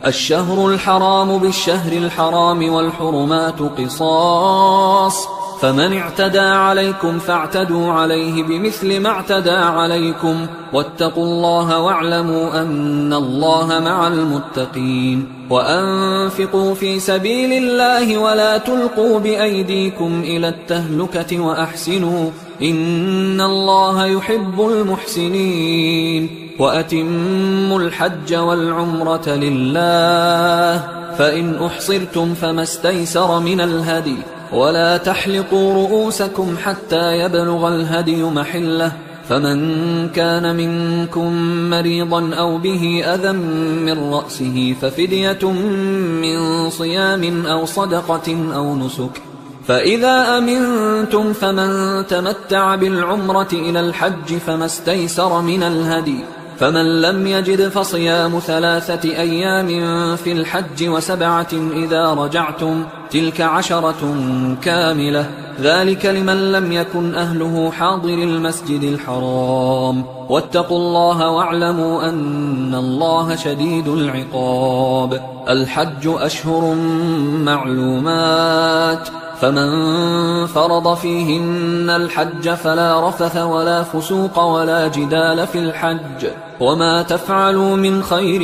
الشهر الحرام بالشهر الحرام والحرمات قصاص، فمن اعتدى عليكم فاعتدوا عليه بمثل ما اعتدى عليكم، واتقوا الله واعلموا أن الله مع المتقين. وأنفقوا في سبيل الله ولا تلقوا بأيديكم إلى التهلكة وأحسنوا إن الله يحب المحسنين. وأتموا الحج والعمرة لله، فإن أحصرتم فما استيسر من الهدي، ولا تحلقوا رؤوسكم حتى يبلغ الهدي محله، فمن كان منكم مريضا أو به أذى من رأسه ففدية من صيام أو صدقة أو نسك، فإذا أمنتم فمن تمتع بالعمرة إلى الحج فما استيسر من الهدي، فمن لم يجد فصيام 3 أيام في الحج و7 إذا رجعتم، تلك 10 كاملة، ذلك لمن لم يكن أهله حاضر المسجد الحرام. واتقوا الله واعلموا أن الله شديد العقاب. الحج أشهر معلومات، فمن فرض فيهن الحج فلا رفث ولا فسوق ولا جدال في الحج وما تفعلوا من خير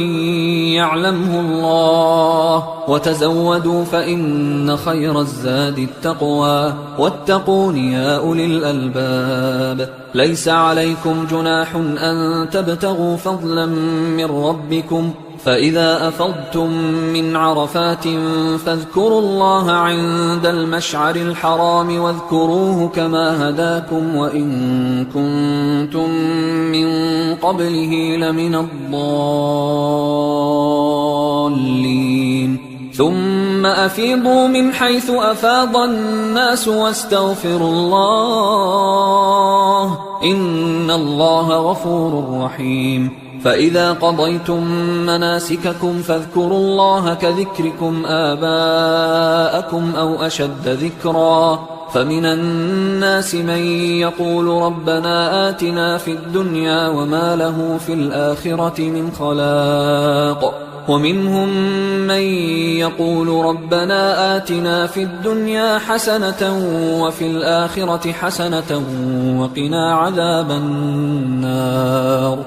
يعلمه الله وتزودوا فإن خير الزاد التقوى واتقون يا أولي الألباب ليس عليكم جناح أن تبتغوا فضلا من ربكم فإذا أفضتم من عرفات فاذكروا الله عند المشعر الحرام واذكروه كما هداكم وإن كنتم من قبله لمن الضالين ثم أفيضوا من حيث أفاض الناس واستغفروا الله إن الله غفور رحيم فإذا قضيتم مناسككم فاذكروا الله كذكركم آباءكم أو أشد ذكرا فمن الناس من يقول ربنا آتنا في الدنيا وما له في الآخرة من خلاق ومنهم من يقول ربنا آتنا في الدنيا حسنة وفي الآخرة حسنة وقنا عذاب النار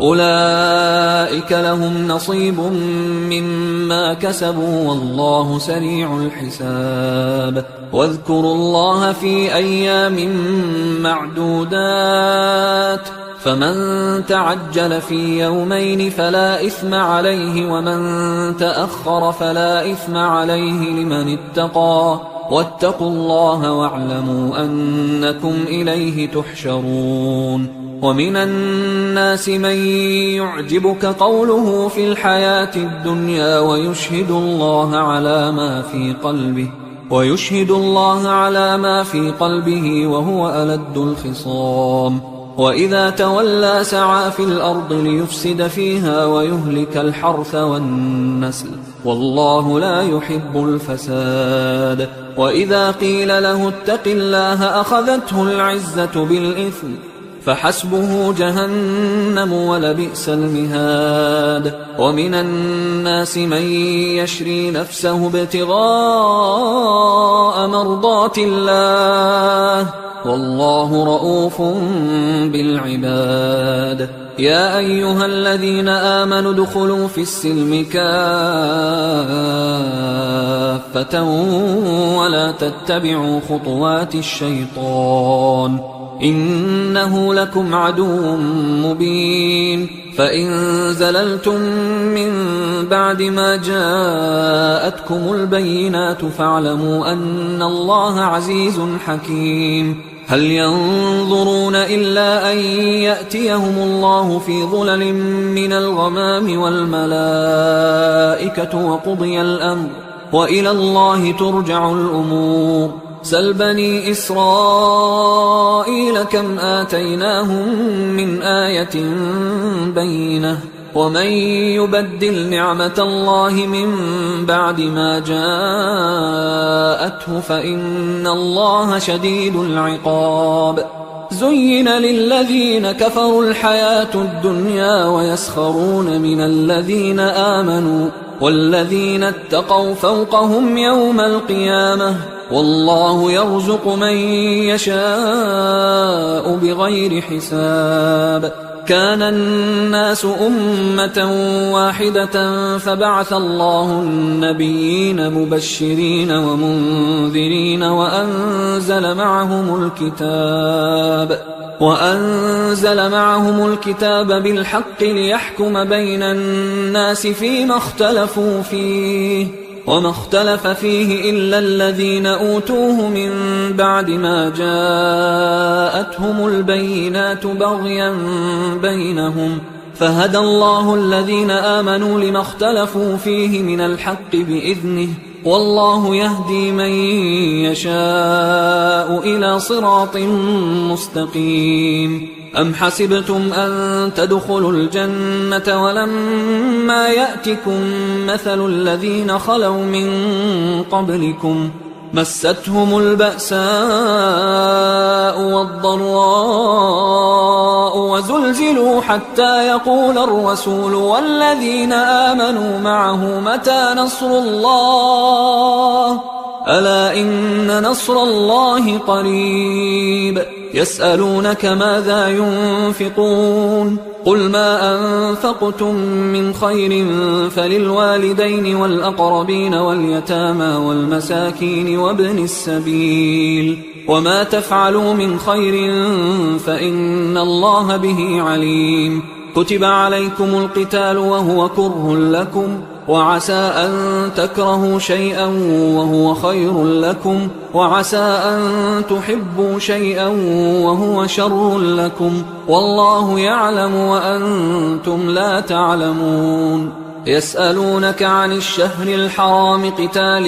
أولئك لهم نصيب مما كسبوا والله سريع الحساب واذكروا الله في أيام معدودات فمن تعجل في يومين فلا إثم عليه ومن تأخر فلا إثم عليه لمن اتقى واتقوا الله واعلموا أنكم إليه تحشرون ومن الناس من يعجبك قوله في الحياة الدنيا ويشهد الله على ما في قلبه وهو ألد الخصام وإذا تولى سعى في الأرض ليفسد فيها ويهلك الحرث والنسل والله لا يحب الفساد وإذا قيل له اتق الله أخذته العزة بالإثم فحسبه جهنم ولبئس المهاد ومن الناس من يشري نفسه ابتغاء مرضات الله والله رؤوف بالعباد يا أيها الذين آمنوا ادخلوا في السلم كافة ولا تتبعوا خطوات الشيطان إنه لكم عدو مبين فإن زللتم من بعد ما جاءتكم البينات فاعلموا أن الله عزيز حكيم هل ينظرون إلا أن يأتيهم الله في ظلل من الغمام والملائكة وقضي الأمر وإلى الله ترجع الأمور سل بني إسرائيل كم آتيناهم من آية بينة ومن يبدل نعمة الله من بعد ما جاءته فإن الله شديد العقاب زين للذين كفروا الحياة الدنيا ويسخرون من الذين آمنوا والذين اتقوا فوقهم يوم القيامة والله يرزق من يشاء بغير حساب كان الناس أمة واحدة فبعث الله النبيين مبشرين ومنذرين وأنزل معهم الكتاب بالحق ليحكم بين الناس فيما اختلفوا فيه وما اختلف فيه إلا الذين أوتوه من بعد ما جاءتهم البينات بغيا بينهم فهدى الله الذين آمنوا لما اختلفوا فيه من الحق بإذنه والله يهدي من يشاء إلى صراط مستقيم أم حسبتم أن تدخلوا الجنة ولما يأتكم مثل الذين خلوا من قبلكم مستهم البأساء والضراء وزلزلوا حتى يقول الرسول والذين آمنوا معه متى نصر الله ألا إن نصر الله قريب يسألونك ماذا ينفقون قل ما أنفقتم من خير فللوالدين والأقربين واليتامى والمساكين وابن السبيل وما تفعلوا من خير فإن الله به عليم كتب عليكم القتال وهو كره لكم وعسى أن تكرهوا شيئا وهو خير لكم وعسى أن تحبوا شيئا وهو شر لكم والله يعلم وأنتم لا تعلمون يسألونك عن الشهر الحرام قتال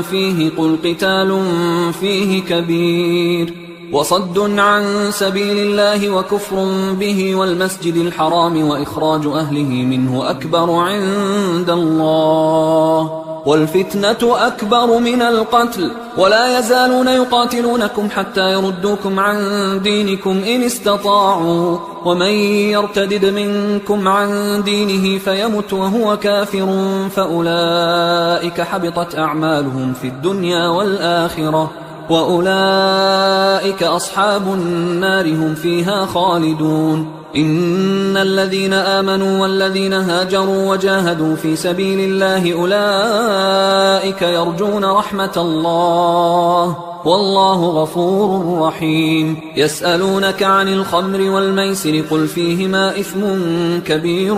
فيه قل قتال فيه كبير وصد عن سبيل الله وكفر به والمسجد الحرام وإخراج أهله منه أكبر عند الله والفتنة أكبر من القتل ولا يزالون يقاتلونكم حتى يردوكم عن دينكم إن استطاعوا ومن يرتدد منكم عن دينه فيمت وهو كافر فأولئك حبطت أعمالهم في الدنيا والآخرة وأولئك أصحاب النار هم فيها خالدون إن الذين آمنوا والذين هاجروا وجاهدوا في سبيل الله أولئك يرجون رحمة الله والله غفور رحيم يسألونك عن الخمر والميسر قل فيهما إثم كبير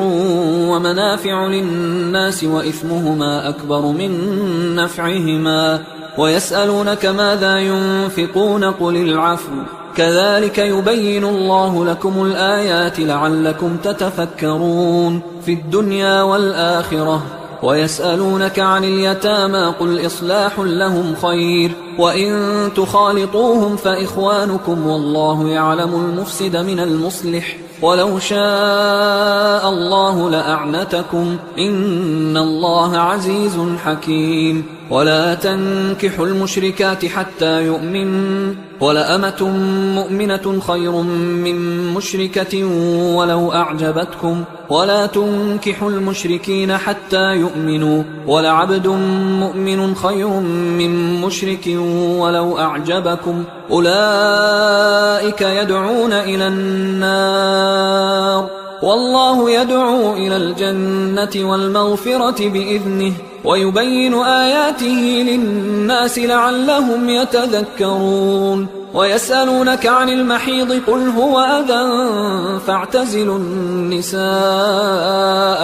ومنافع للناس وإثمهما أكبر من نفعهما ويسألونك ماذا ينفقون قل العفو كذلك يبين الله لكم الآيات لعلكم تتفكرون في الدنيا والآخرة ويسألونك عن اليتامى قل إصلاح لهم خير وإن تخالطوهم فإخوانكم والله يعلم المفسد من المصلح ولو شاء الله لأعنتكم إن الله عزيز حكيم ولا تنكحوا المشركات حتى يؤمنوا ولأمة مؤمنة خير من مشركة ولو أعجبتكم ولا تنكحوا المشركين حتى يؤمنوا ولعبد مؤمن خير من مشرك ولو أعجبكم أولئك يدعون إلى النار والله يدعو إلى الجنة والمغفرة بإذنه ويبين آياته للناس لعلهم يتذكرون ويسألونك عن المحيض قل هو أذى فاعتزلوا النساء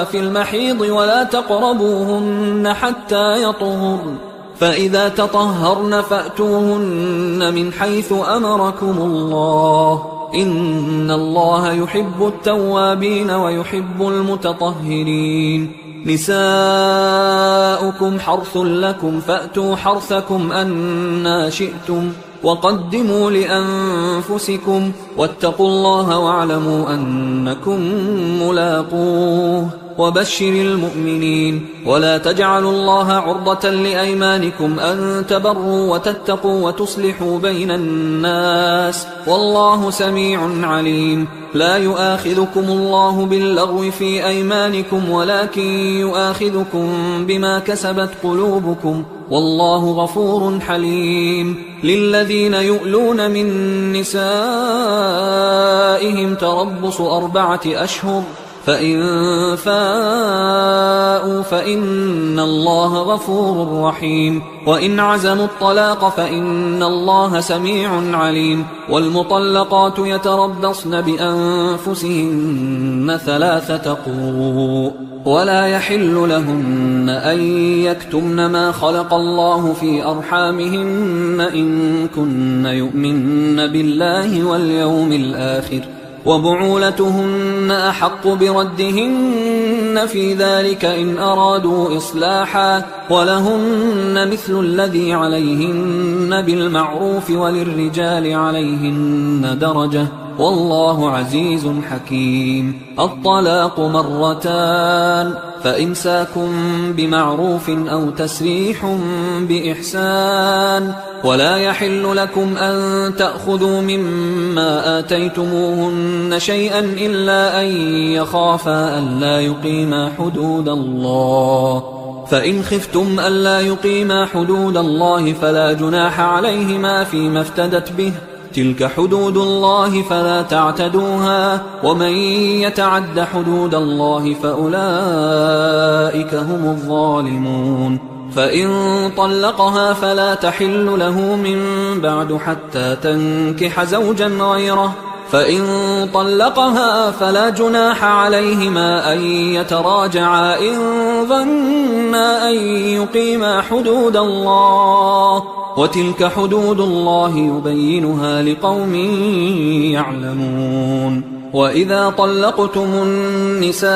في المحيض ولا تقربوهن حتى يطهرن فإذا تطهرن فأتوهن من حيث أمركم الله إن الله يحب التوابين ويحب المتطهرين نساؤكم حرث لكم فأتوا حرثكم أنى شئتم وقدموا لأنفسكم واتقوا الله واعلموا أنكم ملاقوه وبشر المؤمنين ولا تجعلوا الله عرضة لأيمانكم أن تبروا وتتقوا وتصلحوا بين الناس والله سميع عليم لا يؤاخذكم الله باللغو في أيمانكم ولكن يؤاخذكم بما كسبت قلوبكم والله غفور حليم للذين يؤلون من نسائهم تربص 4 أشهر فإن فاءوا فإن الله غفور رحيم وإن عزموا الطلاق فإن الله سميع عليم والمطلقات يتربصن بأنفسهن 3 قروء ولا يحل لهن أن يكتمن ما خلق الله في أرحامهن إن كن يؤمن بالله واليوم الآخر وبعولتهن أحق بردهن في ذلك إن أرادوا إصلاحا ولهن مثل الذي عليهن بالمعروف وللرجال عليهن درجة والله عزيز حكيم الطلاق 2 فإمساك بمعروف أو تسريح بإحسان ولا يحل لكم أن تأخذوا مما آتيتموهن شيئا إلا أن يخافا ألا يقيما حدود الله فإن خفتم ألا يقيما حدود الله فلا جناح عليهما فيما افتدت به، تلك حدود الله فلا تعتدوها، ومن يتعد حدود الله فأولئك هم الظالمون. فإن طلقها فلا تحل له من بعد حتى تنكح زوجا غيره، فإن طلقها فلا جناح عليهما أن يتراجعا إن ظنا أن يقيما حدود الله، وتلك حدود الله يبينها لقوم يعلمون. وإذا طلقتم النساء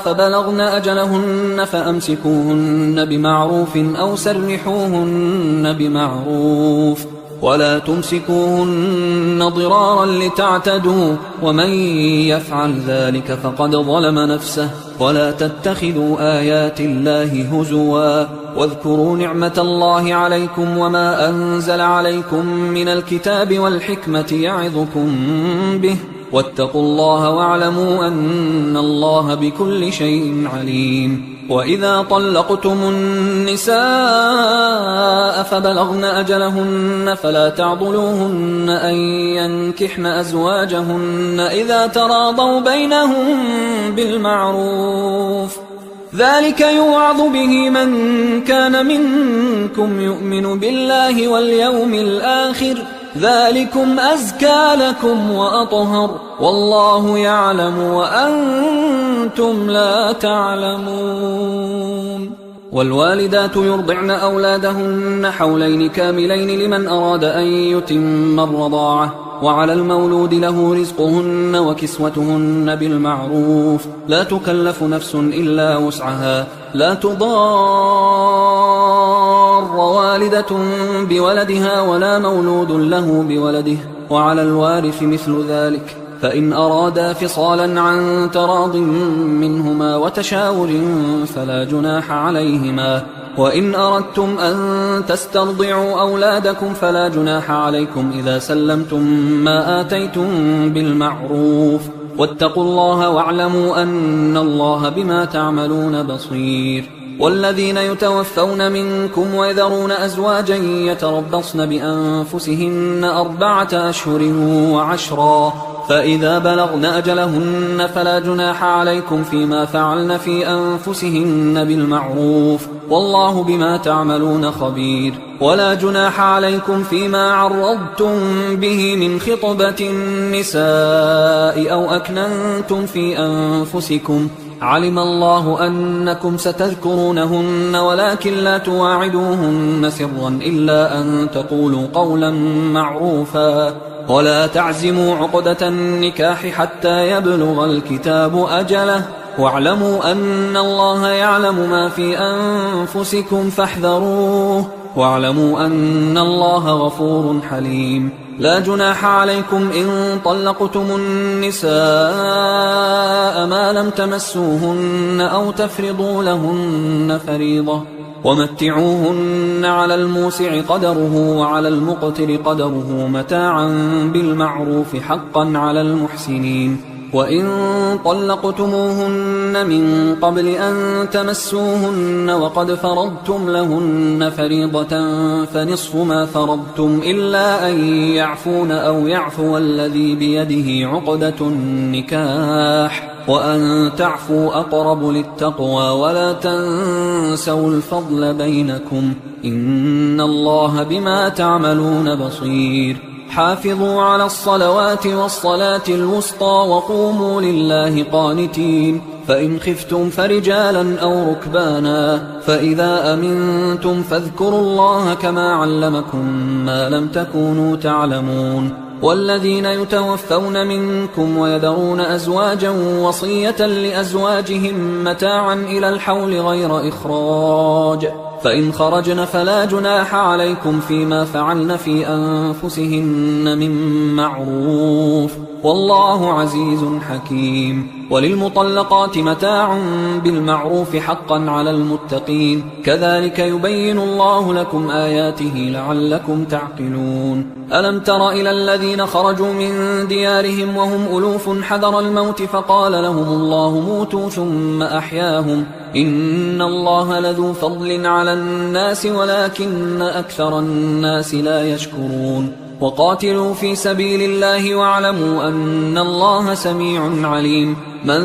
فبلغن أجلهن فأمسكوهن بمعروف أو سرحوهن بمعروف، ولا تمسكوهن ضرارا لتعتدوا، ومن يفعل ذلك فقد ظلم نفسه. ولا تتخذوا آيات الله هزوا، واذكروا نعمة الله عليكم وما أنزل عليكم من الكتاب والحكمة يعظكم به، واتقوا الله واعلموا أن الله بكل شيء عليم. وإذا طلقتم النساء فبلغن أجلهن فلا تعضلوهن أن ينكحن أزواجهن إذا تراضوا بينهم بالمعروف، ذلك يوعظ به من كان منكم يؤمن بالله واليوم الآخر، ذلكم أزكى لكم وأطهر، والله يعلم وأنتم لا تعلمون. والوالدات يرضعن أولادهن حولين كاملين لمن أراد أن يتم الرضاعة، وعلى المولود له رزقهن وكسوتهن بالمعروف، لا تكلف نفس إلا وسعها، لا تضار والدة بولدها ولا مولود له بولده، وعلى الوارث مثل ذلك، فإن أرادا فصالا عن تراض منهما وتشاور فلا جناح عليهما. وإن أردتم أن تسترضعوا أولادكم فلا جناح عليكم إذا سلمتم ما آتيتم بالمعروف، واتقوا الله واعلموا أن الله بما تعملون بصير. والذين يتوفون منكم ويذرون أزواجا يتربصن بأنفسهن 4 أشهر و10، فإذا بلغن أجلهن فلا جناح عليكم فيما فعلن في أنفسهن بالمعروف، والله بما تعملون خبير. ولا جناح عليكم فيما عرضتم به من خطبة النساء أو أكننتم في أنفسكم، علم الله أنكم ستذكرونهن ولكن لا تواعدوهن سرا إلا أن تقولوا قولا معروفا، ولا تعزموا عقدة النكاح حتى يبلغ الكتاب أجله، واعلموا أن الله يعلم ما في أنفسكم فاحذروه، واعلموا أن الله غفور حليم. لا جناح عليكم إن طلقتم النساء ما لم تمسوهن أو تفرضوا لهن فريضة، ومتعوهن على الموسع قدره وعلى المقتر قدره متاعا بالمعروف حقا على المحسنين. وإن طلقتموهن من قبل أن تمسوهن وقد فرضتم لهن فريضة فنصف ما فرضتم إلا أن يعفون أو يعفو الذي بيده عقدة النكاح، وأن تعفوا أقرب للتقوى، ولا تنسوا الفضل بينكم، إن الله بما تعملون بصير. حافظوا على الصلوات والصلاة الوسطى وقوموا لله قانتين، فإن خفتم فرجالا أو ركبانا، فإذا أمنتم فاذكروا الله كما علمكم ما لم تكونوا تعلمون. والذين يتوفون منكم ويذرون أزواجا وصية لأزواجهم متاعا إلى الحول غير إخراج، فإن خرجن فلا جناح عليكم فيما فعلن في أنفسهن من معروف، والله عزيز حكيم. وللمطلقات متاع بالمعروف حقا على المتقين، كذلك يبين الله لكم آياته لعلكم تعقلون. ألم تر إلى الذين خرجوا من ديارهم وهم ألوف حذر الموت فقال لهم الله موتوا ثم أحياهم، إن الله لذو فضل على الناس ولكن أكثر الناس لا يشكرون وقاتلوا في سبيل الله واعلموا أن الله سميع عليم من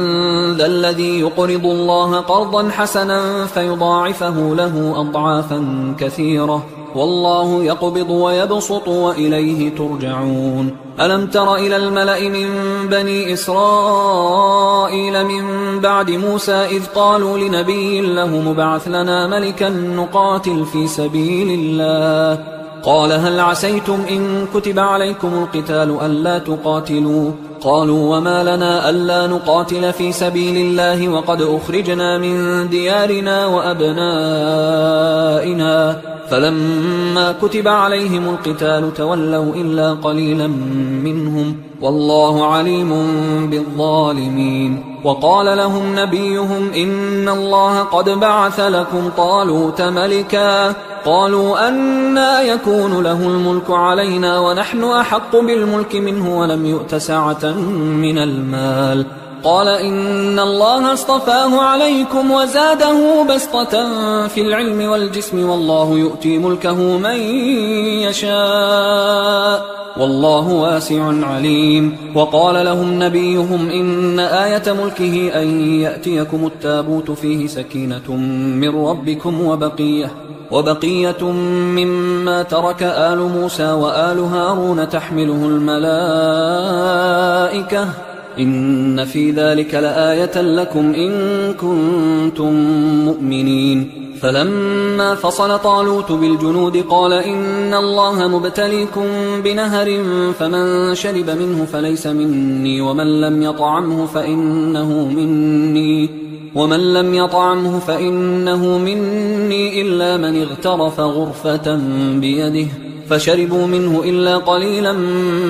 ذا الذي يقرض الله قرضا حسنا فيضاعفه له أضعافا كثيرة والله يقبض ويبسط وإليه ترجعون ألم تر إلى الملأ من بني إسرائيل من بعد موسى إذ قالوا لنبي له مبعث لنا ملكا نقاتل في سبيل الله قال هل عسيتم إن كتب عليكم القتال ألا تقاتلوا قالوا وما لنا ألا نقاتل في سبيل الله وقد أخرجنا من ديارنا وأبنائنا فلما كتب عليهم القتال تولوا إلا قليلا منهم والله عليم بالظالمين وقال لهم نبيهم إن الله قد بعث لكم طالوت ملكا قالوا أنى يكون له الملك علينا ونحن أحق بالملك منه ولم يؤت سعة من المال قال إن الله اصطفاه عليكم وزاده بسطة في العلم والجسم والله يؤتي ملكه من يشاء والله واسع عليم وقال لهم نبيهم إن آية ملكه أن يأتيكم التابوت فيه سكينة من ربكم وبقية مما ترك آل موسى وآل هارون تحمله الملائكة إن في ذلك لآية لكم إن كنتم مؤمنين فلما فصل طالوت بالجنود قال إن الله مبتليكم بنهر فمن شرب منه فليس مني ومن لم يطعمه فإنه مني إلا من اغترف غرفة بيده فشربوا منه إلا قليلا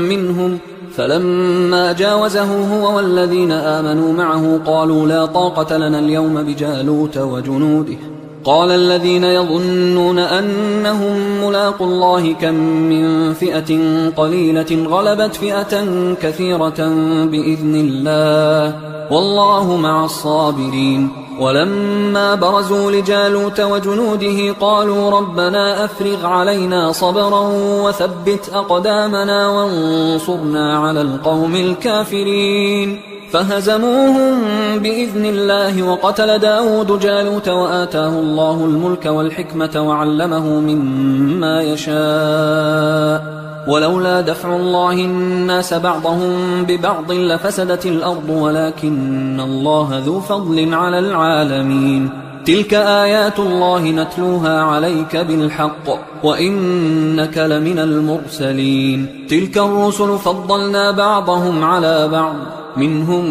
منهم فلما جاوزه هو والذين آمنوا معه قالوا لا طاقة لنا اليوم بجالوت وجنوده قال الذين يظنون أنهم ملاقوا الله كم من فئة قليلة غلبت فئة كثيرة بإذن الله والله مع الصابرين ولما برزوا لجالوت وجنوده قالوا ربنا أفرغ علينا صبرا وثبت أقدامنا وانصرنا على القوم الكافرين فهزموهم بإذن الله وقتل داود جالوت وآتاه الله الملك والحكمة وعلمه مما يشاء ولولا دفع الله الناس بعضهم ببعض لفسدت الأرض ولكن الله ذو فضل على العالمين تلك آيات الله نتلوها عليك بالحق وإنك لمن المرسلين تلك الرسل فضلنا بعضهم على بعض منهم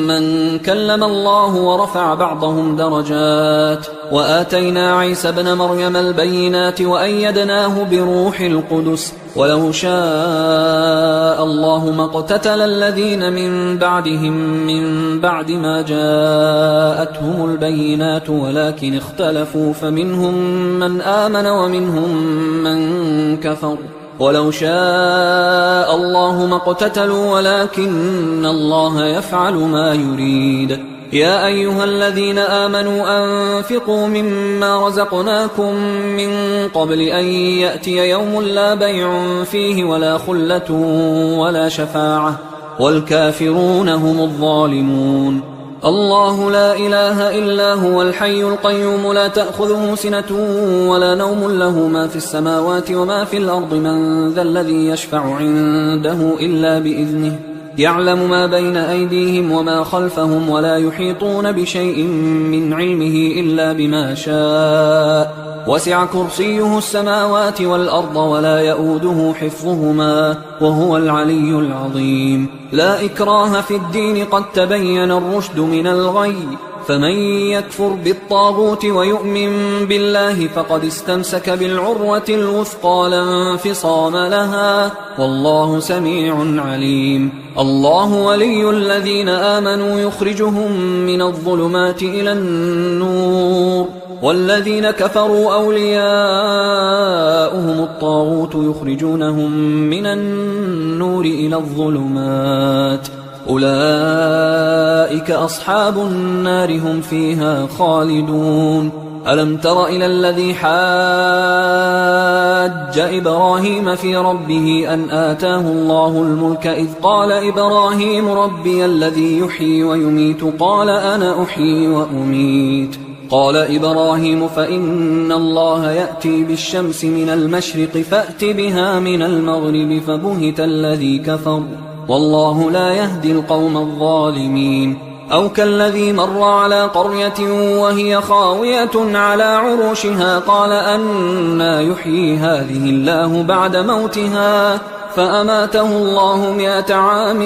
من كلم الله ورفع بعضهم درجات وآتينا عيسى ابن مريم البينات وأيدناه بروح القدس ولو شاء الله ما اقتتل الذين من بعدهم من بعد ما جاءتهم البينات ولكن اختلفوا فمنهم من آمن ومنهم من كفر ولو شاء الله ما اقتتلوا ولكن الله يفعل ما يريد يا أيها الذين آمنوا أنفقوا مما رزقناكم من قبل أن يأتي يوم لا بيع فيه ولا خلة ولا شفاعة والكافرون هم الظالمون الله لا إله إلا هو الحي القيوم لا تأخذه سنة ولا نوم له ما في السماوات وما في الأرض من ذا الذي يشفع عنده إلا بإذنه يعلم ما بين أيديهم وما خلفهم ولا يحيطون بشيء من علمه إلا بما شاء وسع كرسيه السماوات والأرض ولا يؤوده حفظهما وهو العلي العظيم لا إكراه في الدين قد تبين الرشد من الغي فمن يكفر بالطاغوت ويؤمن بالله فقد استمسك بالعروة الوثقى لا انفصام لها والله سميع عليم الله ولي الذين آمنوا يخرجهم من الظلمات إلى النور والذين كفروا أولياؤهم الطاغوت يخرجونهم من النور إلى الظلمات أولئك أصحاب النار هم فيها خالدون. ألم تر إلى الذي حاج إبراهيم في ربه أن آتاه الله الملك إذ قال إبراهيم ربي الذي يحيي ويميت قال أنا أحيي وأميت. قال إبراهيم فإن الله يأتي بالشمس من المشرق فأت بها من المغرب فبهت الذي كفر والله لا يهدي القوم الظالمين. أو كالذي مر على قرية وهي خاوية على عروشها قال أنى يحيي هذه الله بعد موتها فأماته الله 100 عام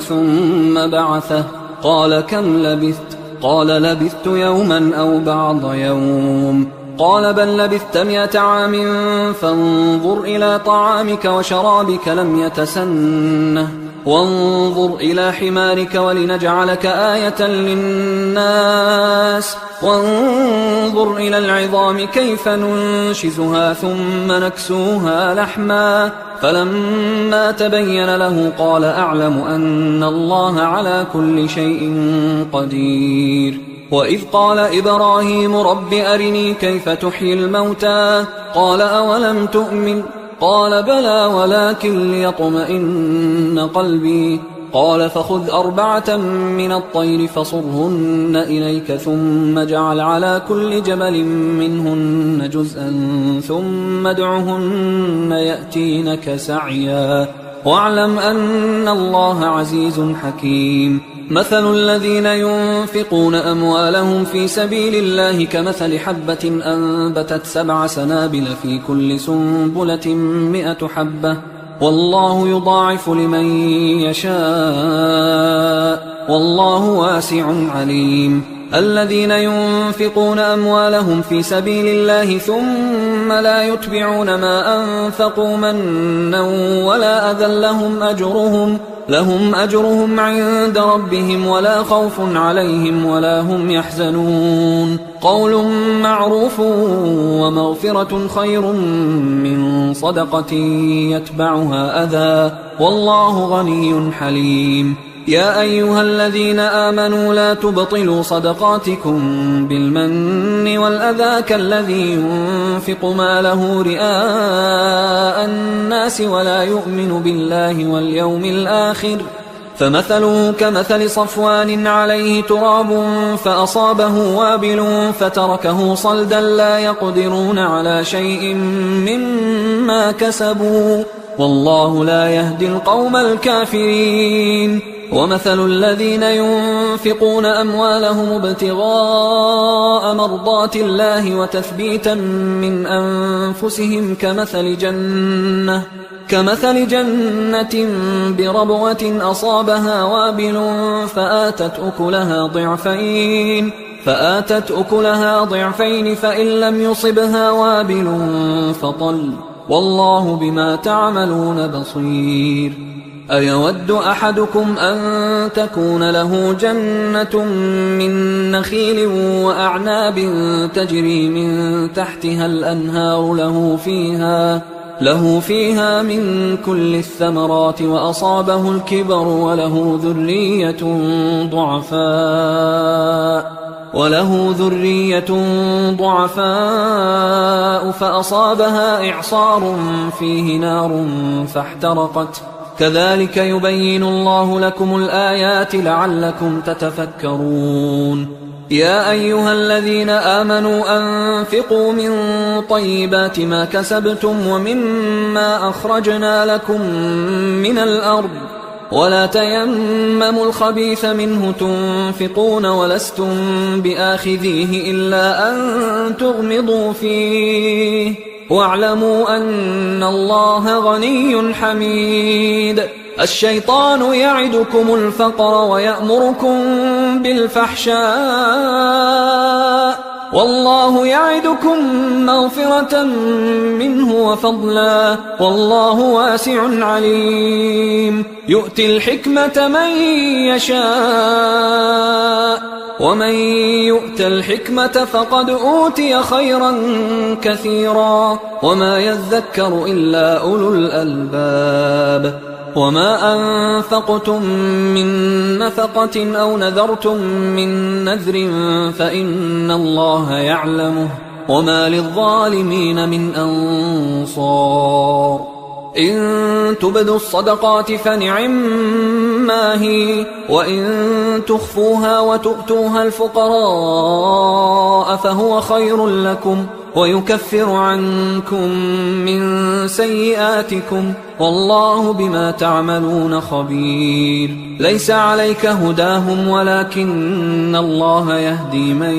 ثم بعثه قال كم لبثت؟ قال لبثت يوما أو بعض يوم. قال بل لبثت 100 عام فانظر إلى طعامك وشرابك لم يتسنه وانظر إلى حمارك ولنجعلك آية للناس وانظر إلى العظام كيف ننشزها ثم نكسوها لحما فلما تبين له قال أعلم أن الله على كل شيء قدير. وإذ قال إبراهيم رب أرني كيف تحيي الموتى قال أولم تؤمن قال بلى ولكن ليطمئن قلبي قال فخذ 4 من الطير فصرهن إليك ثم اجعل على كل جبل منهن جزءا ثم ادعهن يأتينك سعيا واعلم أن الله عزيز حكيم. مثل الذين ينفقون أموالهم في سبيل الله كمثل حبة أنبتت 7 سنابل في كل سنبلة 100 حبة والله يضاعف لمن يشاء والله واسع عليم. الذين ينفقون أموالهم في سبيل الله ثم لا يتبعون ما أنفقوا منا ولا أذى لهم أجرهم عند ربهم ولا خوف عليهم ولا هم يحزنون. قول معروف ومغفرة خير من صدقة يتبعها أذى والله غني حليم. يا أيها الذين آمنوا لا تبطلوا صدقاتكم بالمن والأذى كالذي ينفق ماله رئاء الناس ولا يؤمن بالله واليوم الآخر فمثله كمثل صفوان عليه تراب فأصابه وابل فتركه صلدا لا يقدرون على شيء مما كسبوا والله لا يهدي القوم الكافرين. ومثل الذين ينفقون أموالهم ابتغاء مرضات الله وتثبيتا من أنفسهم كمثل جنة بربوة أصابها وابل فآتت أكلها ضعفين فإن لم يصبها وابل فطل والله بما تعملون بصير. أيود أحدكم أن تكون له جنة من نخيل وأعناب تجري من تحتها الأنهار له فيها من كل الثمرات وأصابه الكبر وله ذرية ضعفاء فأصابها إعصار فيه نار فاحترقت كذلك يبين الله لكم الآيات لعلكم تتفكرون. يا أيها الذين آمنوا أنفقوا من طيبات ما كسبتم ومما أخرجنا لكم من الأرض ولا تيمموا الخبيث منه تنفقون ولستم بآخذيه إلا أن تغمضوا فيه واعلموا أن الله غني حميد. الشيطان يعدكم الفقر ويأمركم بالفحشاء والله يعدكم مغفرة منه وفضلا والله واسع عليم. يؤتي الحكمة من يشاء ومن يؤت الحكمة فقد أوتي خيرا كثيرا وما يذكر إلا أولو الألباب. وما أنفقتم من نفقة أو نذرتم من نذر فإن الله يعلمه وما للظالمين من أنصار إن تبدوا الصدقات فنعما هي وإن تخفوها وتؤتوها الفقراء فهو خير لكم ويكفر عنكم من سيئاتكم والله بما تعملون خبير ليس عليك هداهم ولكن الله يهدي من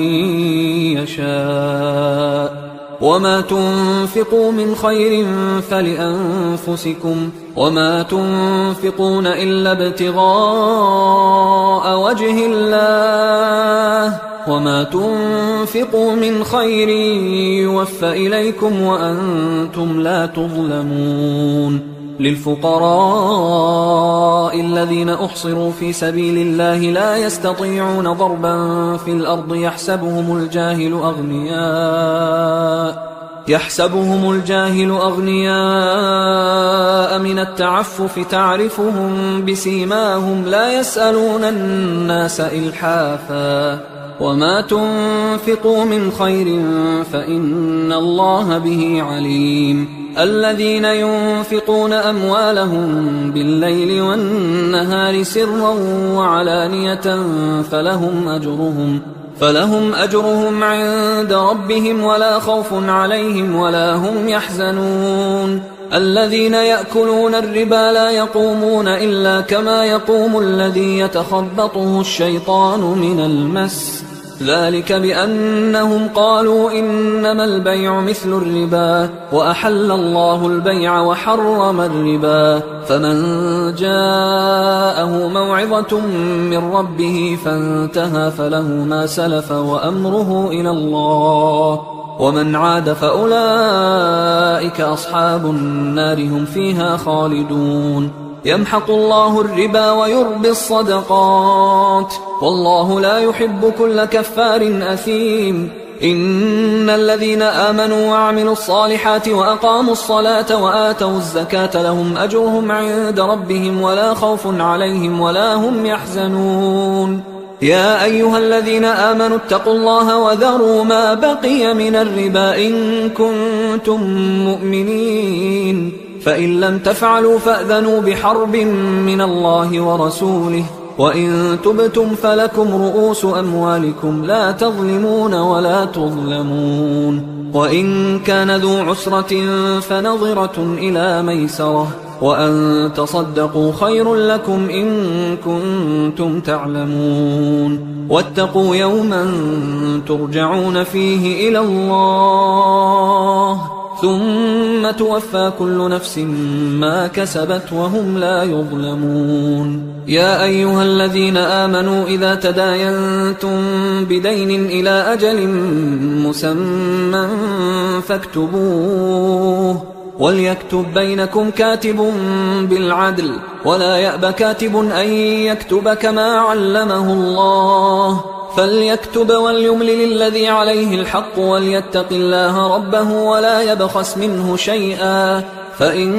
يشاء وما تنفقوا من خير فلأنفسكم وما تنفقون إلا ابتغاء وجه الله وما تنفقوا من خير يوفى إليكم وأنتم لا تظلمون للفقراء الذين أحصروا في سبيل الله لا يستطيعون ضربا في الأرض يحسبهم الجاهل أغنياء من التعفف تعرفهم بسيماهم لا يسألون الناس إلحافا وما تنفقوا من خير فإن الله به عليم الذين ينفقون أموالهم بالليل والنهار سرا وعلانية فلهم أجرهم عند ربهم ولا خوف عليهم ولا هم يحزنون الذين يأكلون الربا لا يقومون إلا كما يقوم الذي يتخبطه الشيطان من المس ذلك بأنهم قالوا إنما البيع مثل الربا وأحل الله البيع وحرم الربا فمن جاءه موعظة من ربه فانتهى فله ما سلف وأمره إلى الله ومن عاد فأولئك أصحاب النار هم فيها خالدون يمحق الله الربا ويربي الصدقات والله لا يحب كل كفار أثيم إن الذين آمنوا وعملوا الصالحات وأقاموا الصلاة وآتوا الزكاة لهم أجرهم عند ربهم ولا خوف عليهم ولا هم يحزنون يا أيها الذين آمنوا اتقوا الله وذروا ما بقي من الربا إن كنتم مؤمنين فإن لم تفعلوا فأذنوا بحرب من الله ورسوله وإن تبتم فلكم رؤوس أموالكم لا تظلمون ولا تظلمون وإن كان ذو عسرة فنظرة إلى ميسرة وأن تصدقوا خير لكم إن كنتم تعلمون واتقوا يوما ترجعون فيه إلى الله ثم توفى كل نفس ما كسبت وهم لا يظلمون يا أيها الذين آمنوا إذا تداينتم بدين إلى أجل مسمى فاكتبوه وليكتب بينكم كاتب بالعدل ولا يأب كاتب أن يكتب كما علمه الله فليكتب وليملل الذي عليه الحق وليتق الله ربه ولا يبخس منه شيئا فإن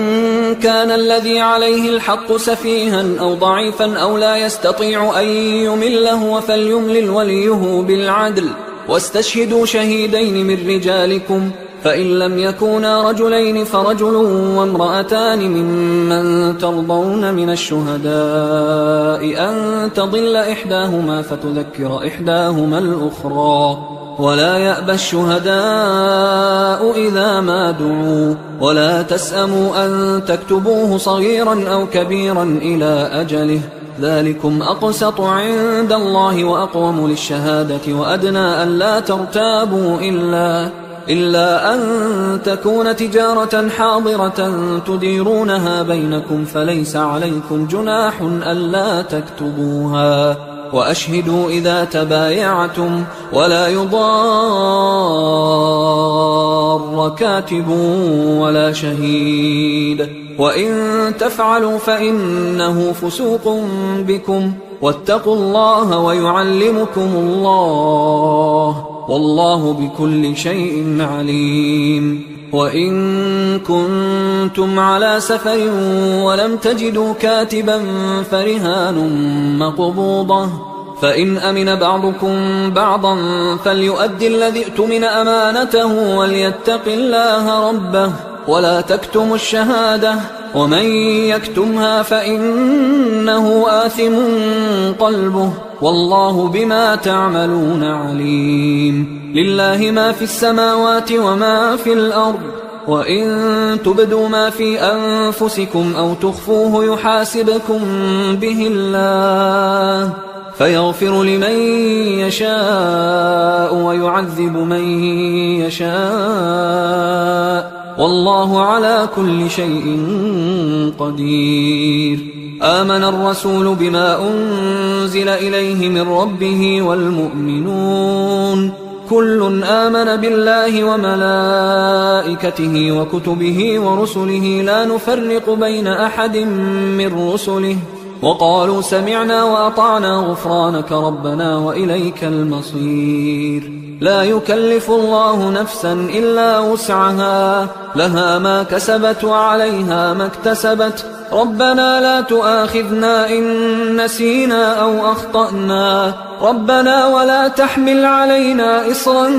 كان الذي عليه الحق سفيها أو ضعيفا أو لا يستطيع أن يمله فليملل وليه بالعدل واستشهدوا شهيدين من رجالكم فإن لم يكونا رجلين فرجل وامرأتان ممن ترضون من الشهداء أن تضل إحداهما فتذكر إحداهما الأخرى ولا يأبى الشهداء إذا ما دعوا ولا تسأموا أن تكتبوه صغيرا أو كبيرا إلى أجله ذلكم أقسط عند الله وأقوم للشهادة وأدنى أن لا ترتابوا إلا أن تكون تجارة حاضرة تديرونها بينكم فليس عليكم جناح ألا تكتبوها وأشهدوا إذا تبايعتم ولا يضار كاتب ولا شهيد وإن تفعلوا فإنه فسوق بكم واتقوا الله ويعلمكم الله والله بكل شيء عليم وإن كنتم على سفر ولم تجدوا كاتبا فرهان مقبوضة، فإن أمن بعضكم بعضا فليؤدي الذي اؤتمن أمانته وليتق الله ربه ولا تكتموا الشهادة، ومن يكتمها فإنه آثم قلبه والله بما تعملون عليم. لله ما في السماوات وما في الأرض، وإن تبدوا ما في أنفسكم أو تخفوه يحاسبكم به الله فيغفر لمن يشاء ويعذب من يشاء والله على كل شيء قدير. آمن الرسول بما أنزل إليه من ربه والمؤمنون كل آمن بالله وملائكته وكتبه ورسله لا نفرق بين أحد من رسله وقالوا سمعنا وأطعنا غفرانك ربنا وإليك المصير. لا يكلف الله نفسا إلا وسعها، لها ما كسبت وعليها ما اكتسبت. ربنا لا تؤاخذنا إن نسينا أو أخطأنا، ربنا ولا تحمل علينا إصرا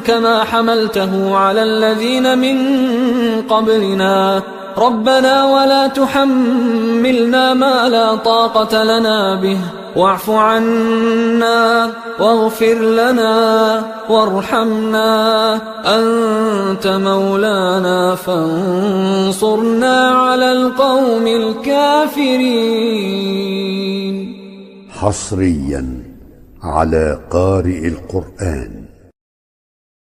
كما حملته على الذين من قبلنا، ربنا ولا تحملنا ما لا طاقة لنا به، واعف عنا واغفر لنا وارحمنا أنت مولانا فانصرنا على القوم الكافرين. حصريا على قارئ القرآن.